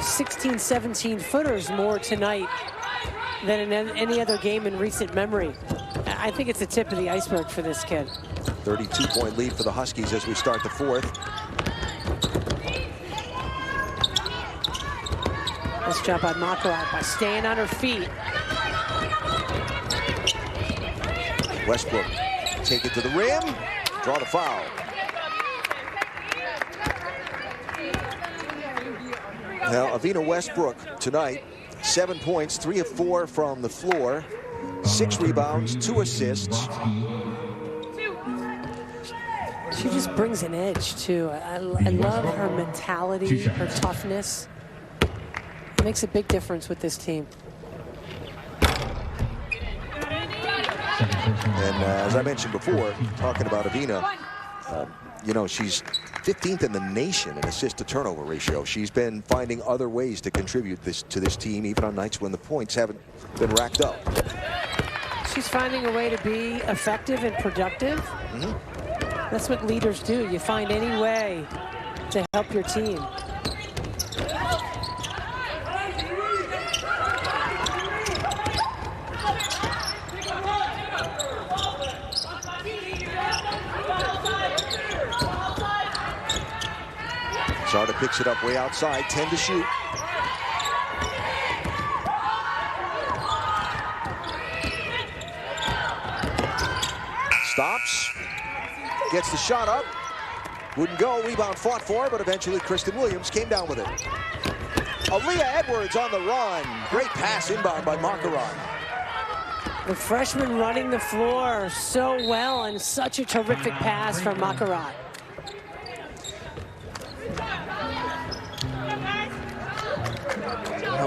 16, 17 footers more tonight than in any other game in recent memory. I think it's the tip of the iceberg for this kid. 32-point lead for the Huskies as we start the fourth. Nice job by Makarat by staying on her feet. Westbrook take it to the rim, draw the foul. Now, Avina Westbrook tonight, 7 points, 3 of 4 from the floor, 6 rebounds, 2 assists. She just brings an edge, too. I love her mentality, her toughness. It makes a big difference with this team. And as I mentioned before, talking about Avina, you know, she's 15th in the nation in assist-to-turnover ratio. She's been finding other ways to contribute to this team, even on nights when the points haven't been racked up. She's finding a way to be effective and productive. That's what leaders do. You find any way to help your team. Zarda picks it up way outside, 10 to shoot. Stops, gets the shot up, wouldn't go, rebound fought for, but eventually Kristen Williams came down with it. Aaliyah Edwards on the run, great pass inbound by Makarat. The freshman running the floor so well, and such a terrific pass from Makarat.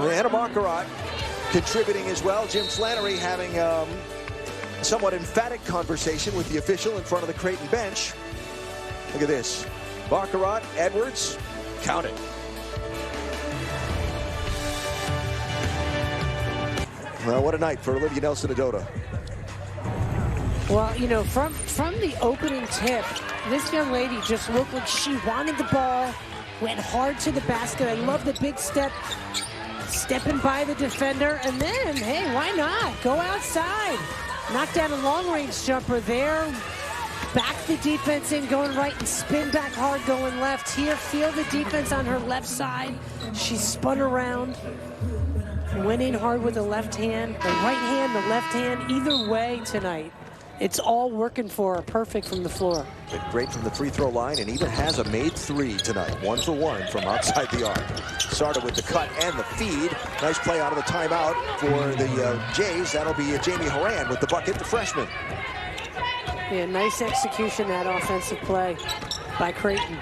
Anna Makarat contributing as well. Jim Flannery having a somewhat emphatic conversation with the official in front of the Creighton bench. Look at this. Makarat, Edwards, count it. Well, what a night for Olivia Nelson-Ododa. Well, you know, from the opening tip, this young lady just looked like she wanted the ball, went hard to the basket. I love the big step, stepping by the defender, and then, hey, why not? Go outside. Knock down a long-range jumper there. Back the defense in, going right, and spin back hard, going left. Here, feel the defense on her left side. She spun around, went in hard with the left hand, the right hand, the left hand. Either way tonight, it's all working for her. Perfect from the floor. Been great from the free throw line, and even has a made 3 tonight. 1 for 1 from outside the arc. Started with the cut and the feed. Nice play out of the timeout for the Jays. That'll be Jamie Horan with the bucket, the freshman. Yeah, nice execution, that offensive play by Creighton.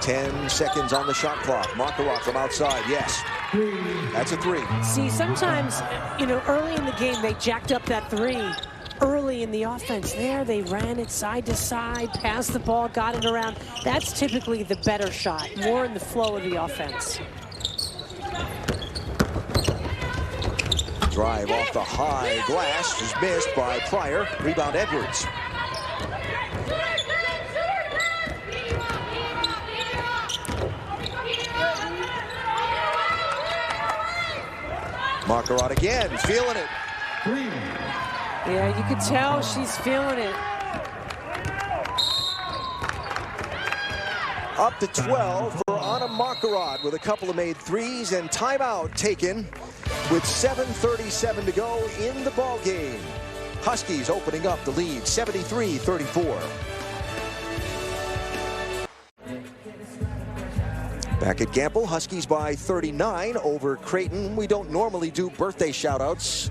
Ten seconds on the shot clock. Makarat from outside, yes. That's a 3. See, sometimes, you know, early in the game, they jacked up that 3 early in the offense. There, they ran it side to side, passed the ball, got it around. That's typically the better shot, more in the flow of the offense. Drive off the high glass is missed by Pryor. Rebound Edwards. Macaron again, feeling it. Yeah, you can tell she's feeling it. Up to 12 for Anna Macaron with a couple of made threes, and timeout taken with 7:37 to go in the ball game. Huskies opening up the lead, 73-34. Back at Gamble, Huskies by 39 over Creighton. We don't normally do birthday shout-outs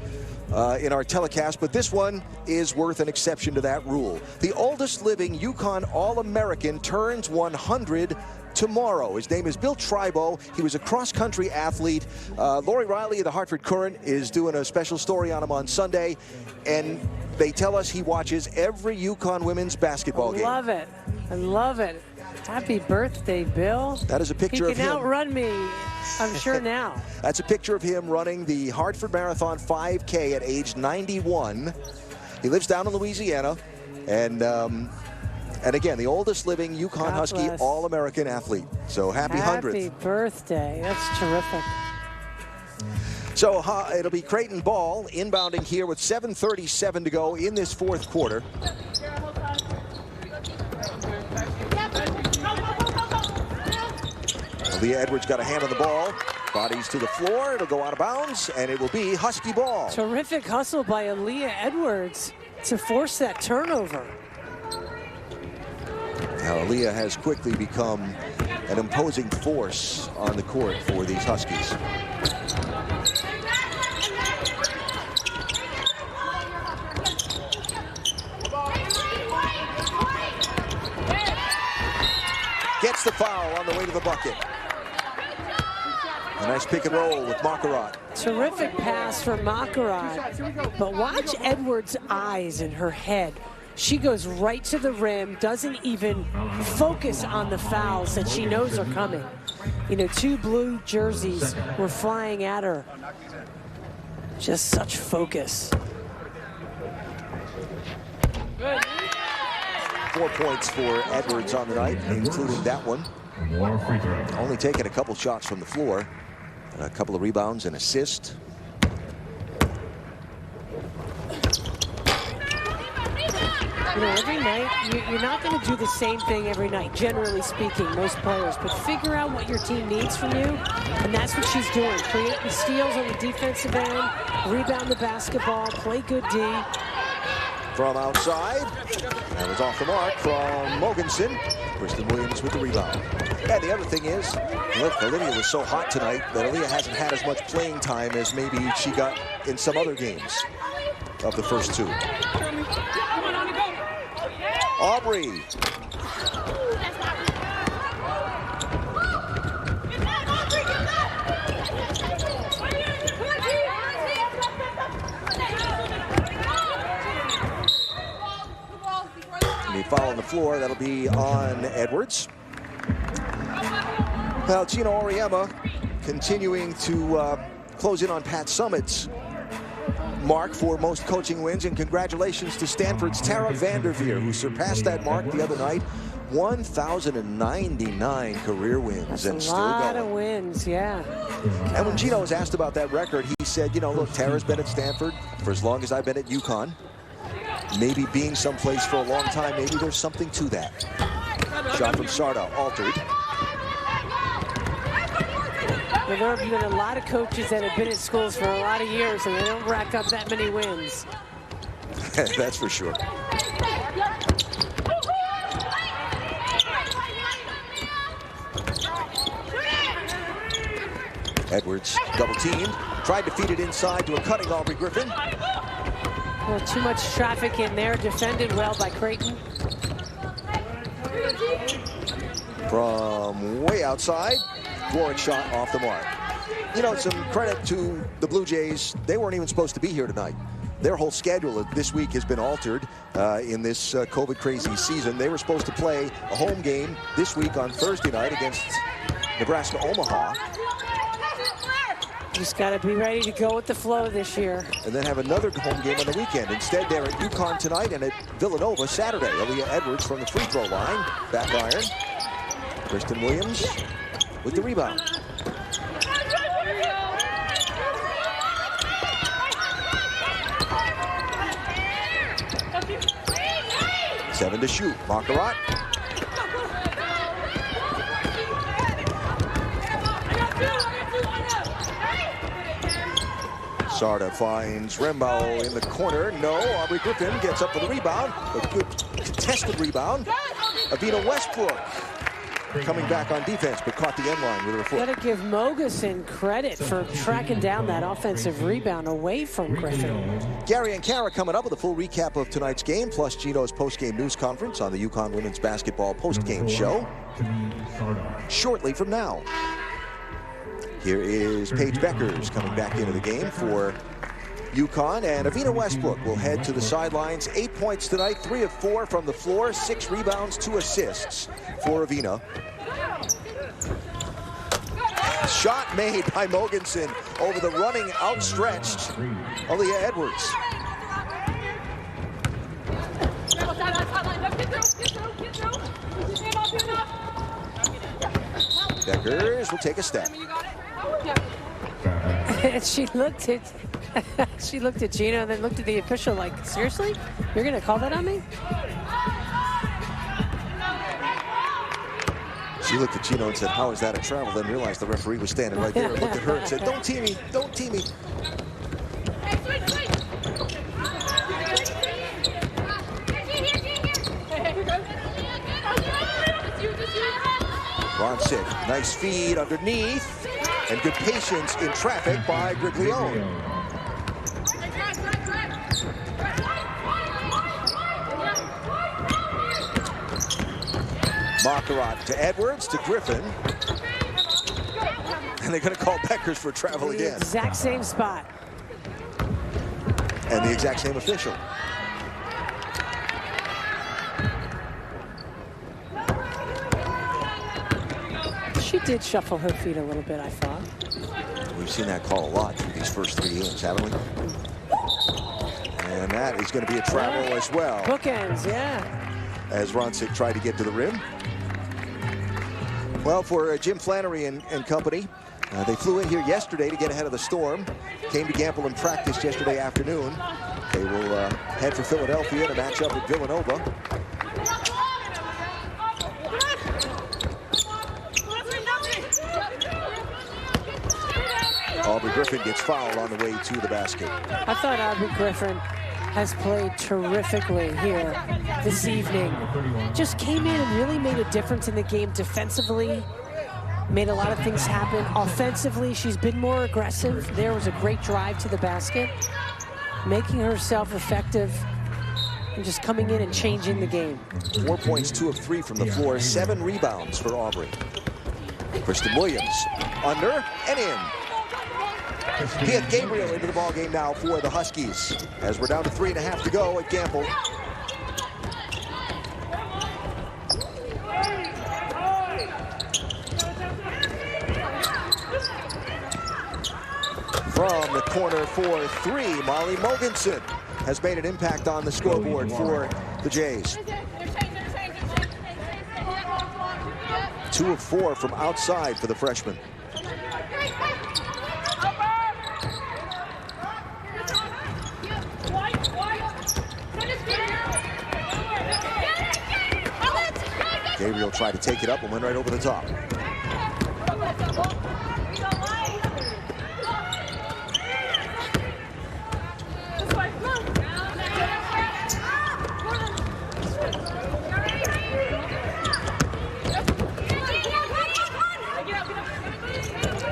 in our telecast, but this one is worth an exception to that rule. The oldest living UConn All-American turns 100 tomorrow. His name is Bill Tribo. He was a cross-country athlete. Lori Riley of the Hartford Courant is doing a special story on him on Sunday, and they tell us he watches every UConn women's basketball game. I love it. I love it. Happy birthday, Bill. That is a picture of him. He can outrun me, I'm sure now. That's a picture of him running the Hartford Marathon 5K at age 91. He lives down in Louisiana, and again, the oldest living UConn Husky All-American athlete. So happy 100th. Happy birthday. That's terrific. So it'll be Creighton ball inbounding here with 7:37 to go in this fourth quarter. Leah Edwards got a hand on the ball. Bodies to the floor. It'll go out of bounds, and it will be Husky ball. Terrific hustle by Aaliyah Edwards to force that turnover. Now, Aaliyah has quickly become an imposing force on the court for these Huskies. Gets the foul on the way to the bucket. A nice pick and roll with Macaron. Terrific pass from Macaron. But watch Edwards' eyes in her head. She goes right to the rim, doesn't even focus on the fouls that she knows are coming. You know, 2 blue jerseys were flying at her. Just such focus. 4 points for Edwards on the night, including that one. Only taking a couple shots from the floor. A couple of rebounds and assists. You know, every night, you're not going to do the same thing every night, generally speaking, most players. But figure out what your team needs from you, and that's what she's doing. Create the steals on the defensive end, rebound the basketball, play good D. From outside, that was off the mark from Mogensen. Kristen Williams with the rebound. And the other thing is, look, Olivia was so hot tonight that Aaliyah hasn't had as much playing time as maybe she got in some other games of the first 2. Aubrey. Foul on the floor. That'll be on Edwards. Now, Gino Auriemma continuing to close in on Pat Summitt's mark for most coaching wins, and congratulations to Stanford's Tara Vanderveer, who surpassed that mark the other night. 1,099 career wins. That's and still going. A lot of wins, yeah. And when Gino was asked about that record, he said, you know, look, Tara's been at Stanford for as long as I've been at UConn. Maybe being someplace for a long time, maybe there's something to that. Shot from Sarda, altered. Well, there have been a lot of coaches that have been at schools for a lot of years, and they don't rack up that many wins. That's for sure. Edwards, double teamed, tried to feed it inside to a cutting Aubrey Griffin. Well, too much traffic in there, defended well by Creighton. From way outside, Florence shot off the mark. You know, some credit to the Blue Jays. They weren't even supposed to be here tonight. Their whole schedule this week has been altered in this COVID crazy season. They were supposed to play a home game this week on Thursday night against Nebraska Omaha. Just got to be ready to go with the flow this year. And then have another home game on the weekend. Instead, they're at UConn tonight and at Villanova Saturday. Aaliyah Edwards from the free throw line. Back iron. Kristen Williams with the rebound. 7 to shoot. Baccarat. Sarda finds Rembo in the corner. No, Aubrey Griffin gets up for the rebound. A good contested rebound. Avina Westbrook coming back on defense, but caught the end line with her foot. Got to give Mogensen credit for tracking down that offensive rebound away from Griffin. Gary and Kara coming up with a full recap of tonight's game, plus Gino's post-game news conference on the UConn women's basketball post-game show shortly from now. Here is Paige Beckers coming back into the game for UConn, and Avina Westbrook will head to the sidelines. 8 points tonight, 3 of 4 from the floor, 6 rebounds, 2 assists for Avina. Shot made by Mogensen over the running outstretched Aaliyah Edwards. Beckers will take a step. And she looked at Gino and then looked at the official like, seriously? You're going to call that on me? She looked at Gino and said, how is that a travel? Then realized the referee was standing right there and looked at her and said, don't tee me, don't tee me. Ronsick, nice feed underneath. And good patience in traffic by Griglione. Baccarat to Edwards, to Griffin. And they're going to call Beckers for travel again. The exact same spot. And the exact same official. She did shuffle her feet a little bit, I thought. We've seen that call a lot through these first 3 games, haven't we? And that is going to be a travel as well. Bookends, yeah. As Ronsick tried to get to the rim. Well, for Jim Flannery and company, they flew in here yesterday to get ahead of the storm. Came to Gamble and practiced yesterday afternoon. They will head for Philadelphia to match up with Villanova. Aubrey Griffin gets fouled on the way to the basket. I thought Aubrey Griffin has played terrifically here this evening. Just came in and really made a difference in the game defensively. Made a lot of things happen. Offensively, she's been more aggressive. There was a great drive to the basket. Making herself effective and just coming in and changing the game. 4 points, 2 of 3 from the floor, 7 rebounds for Aubrey. Kristen Williams under and in. Pia Gabriel into the ball game now for the Huskies as we're down to 3.5 to go at Gamble. From the corner for 3, Molly Mogensen has made an impact on the scoreboard for the Jays. 2 of 4 from outside for the freshman. Gabriel tried to take it up and went right over the top.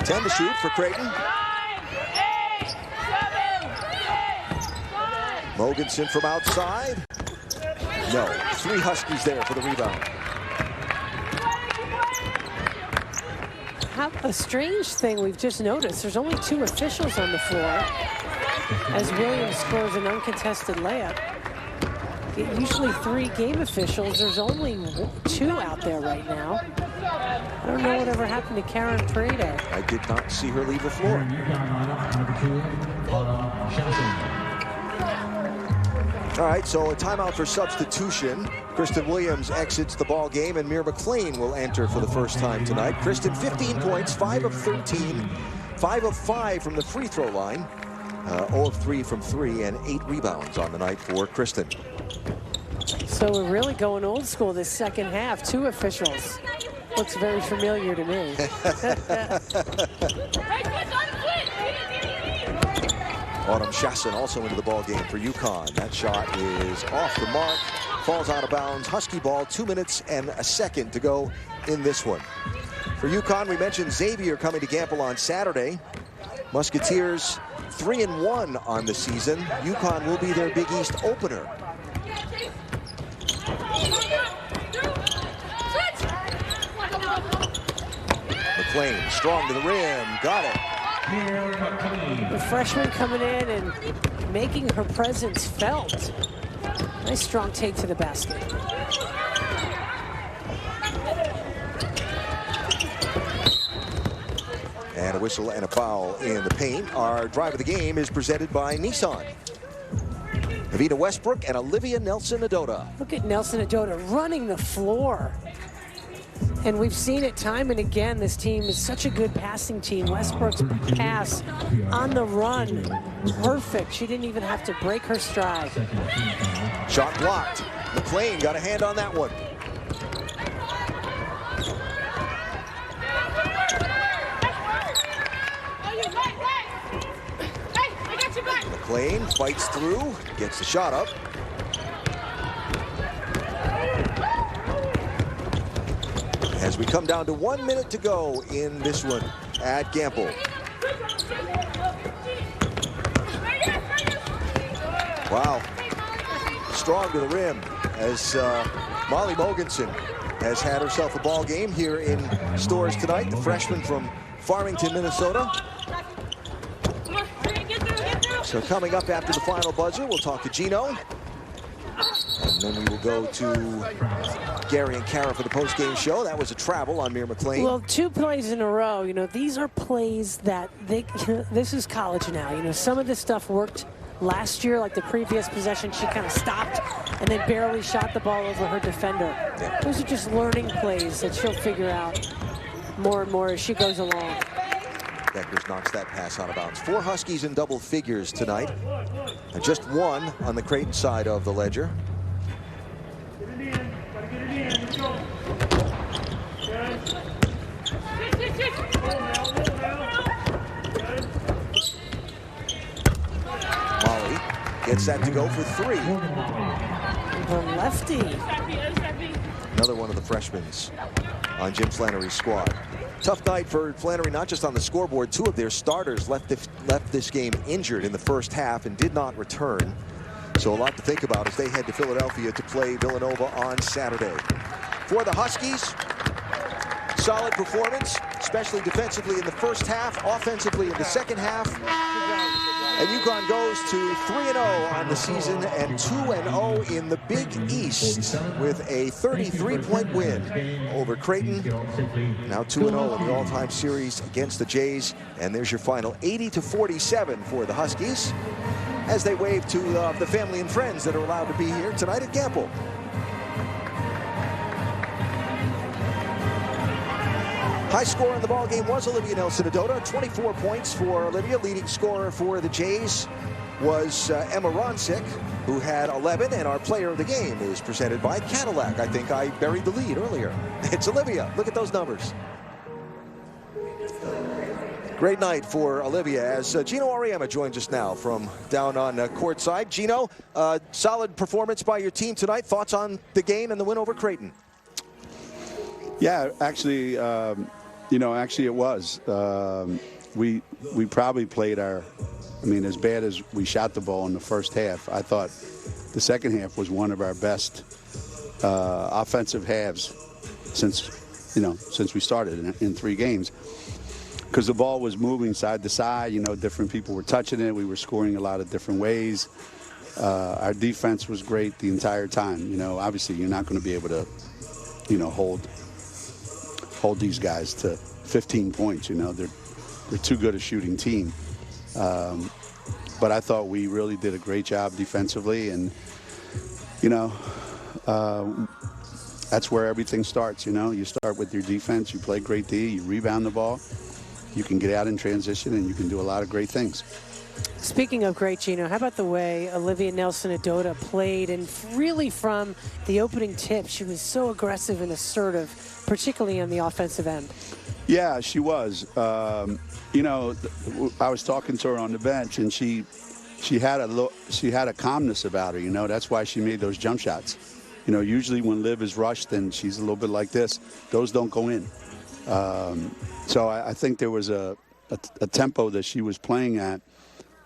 Ten to shoot for Creighton. Mogensen from outside. No, 3 Huskies there for the rebound. A strange thing we've just noticed, there's only 2 officials on the floor as Williams scores an uncontested layup. Usually 3 game officials, there's only 2 out there right now. I don't know whatever happened to Karen Paredes. I did not see her leave the floor. All right, so a timeout for substitution. Kristen Williams exits the ball game, and Mir McLean will enter for the first time tonight. Kristen, 15 points, 5 of 13, 5 of 5 from the free throw line, 0 of 3 from 3, and 8 rebounds on the night for Kristen. So we're really going old school this second half. 2 officials. Looks very familiar to me. Autumn Chasson also into the ball game for UConn. That shot is off the mark, falls out of bounds. Husky ball, 2 minutes and a second to go in this one. For UConn, we mentioned Xavier coming to Gamble on Saturday. Musketeers 3-1 on the season. UConn will be their Big East opener. McLean strong to the rim, got it. The freshman coming in and making her presence felt. Nice strong take to the basket. And a whistle and a foul in the paint. Our drive of the game is presented by Nissan. Evita Westbrook and Olivia Nelson-Adota. Look at Nelson-Adota running the floor. And we've seen it time and again. This team is such a good passing team. Westbrook's pass on the run, perfect. She didn't even have to break her stride. Shot blocked. McLean got a hand on that one. McLean fights through, gets the shot up. As we come down to 1 minute to go in this one at Gamble. Wow. Strong to the rim as Molly Mogensen has had herself a ball game here in Stores tonight. The freshman from Farmington, Minnesota. So coming up after the final buzzer, we'll talk to Gino. And then we will go to Gary and Kara for the post-game show. That was a travel on Mir McLean. Well, 2 plays in a row. You know, these are plays that this is college now. You know, some of this stuff worked last year, like the previous possession, she kind of stopped and then barely shot the ball over her defender. Yeah. Those are just learning plays that she'll figure out more and more as she goes along. Beckers knocks that pass out of bounds. 4 Huskies in double figures tonight. And just 1 on the Creighton side of the ledger. Molly gets that to go for 3. The lefty. Another one of the freshmen on Jim Flannery's squad. Tough night for Flannery, not just on the scoreboard. 2 of their starters left this game injured in the first half and did not return. So a lot to think about as they head to Philadelphia to play Villanova on Saturday. For the Huskies, solid performance, especially defensively in the first half, offensively in the second half. And UConn goes to 3-0 on the season and 2-0 in the Big East with a 33-point win over Creighton. Now 2-0 in the all-time series against the Jays. And there's your final 80-47 for the Huskies as they wave to the family and friends that are allowed to be here tonight at Gamble. High scorer in the ballgame was Olivia Nelson-Adota. 24 points for Olivia. Leading scorer for the Jays was Emma Ronsick, who had 11. And our player of the game is presented by Cadillac. I think I buried the lead earlier. It's Olivia. Look at those numbers. Great night for Olivia as Gino Auriemma joins us now from down on courtside. Gino, solid performance by your team tonight. Thoughts on the game and the win over Creighton? Yeah, actually, actually it was. We probably played as bad as we shot the ball in the first half. I thought the second half was one of our best offensive halves since we started in 3 games. Because the ball was moving side to side, different people were touching it. We were scoring a lot of different ways. Our defense was great the entire time. Obviously you're not going to be able to, hold these guys to 15 points. They're too good a shooting team. But I thought we really did a great job defensively, and that's where everything starts. You start with your defense, you play great D, you rebound the ball, you can get out in transition, and you can do a lot of great things. Speaking of great, Gino, how about the way Olivia Nelson-Ododa played, and really from the opening tip, she was so aggressive and assertive, particularly on the offensive end. Yeah, she was. You know, I was talking to her on the bench, and she had a calmness about her. You know, that's why she made those jump shots. You know, usually when Liv is rushed and she's a little bit like this, those don't go in. So I think there was a tempo that she was playing at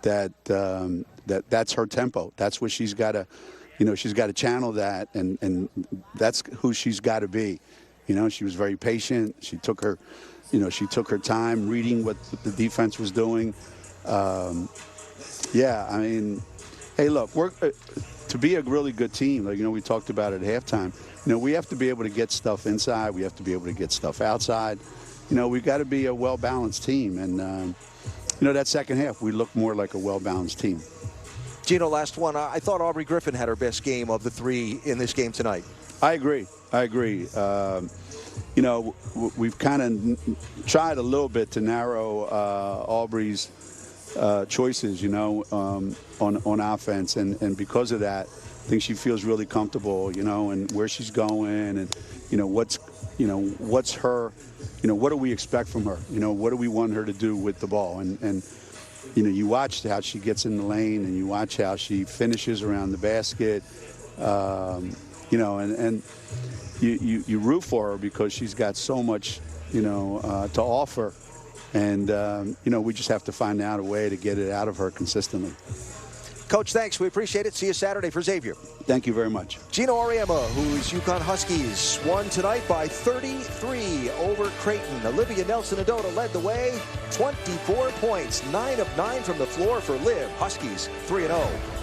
that's her tempo. That's what she's got to, you know, she's got to channel that, and that's who she's got to be. You know, she was very patient. She took her time reading what the defense was doing. Yeah, I mean, hey, look, to be a really good team, like, you know, we talked about at halftime, you know, we have to be able to get stuff inside. We have to be able to get stuff outside. You know, we've got to be a well-balanced team. And, you know, that second half, we look more like a well-balanced team. Gino, last one. I thought Aubrey Griffin had her best game of the three in this game tonight. I agree. You know, we've kind of tried a little bit to narrow Aubrey's choices, you know, on offense. And because of that, I think she feels really comfortable, you know, and where she's going, and, you know, what's her, you know, what do we expect from her? You know, what do we want her to do with the ball? And you know, you watch how she gets in the lane, and you watch how she finishes around the basket, you know, and you root for her because she's got so much, you know, to offer. And, you know, we just have to find out a way to get it out of her consistently. Coach, thanks. We appreciate it. See you Saturday for Xavier. Thank you very much. Gino Auriemma, whose UConn Huskies won tonight by 33 over Creighton. Olivia Nelson-Ododa led the way, 24 points, 9 of 9 from the floor for Liv. Huskies 3-0.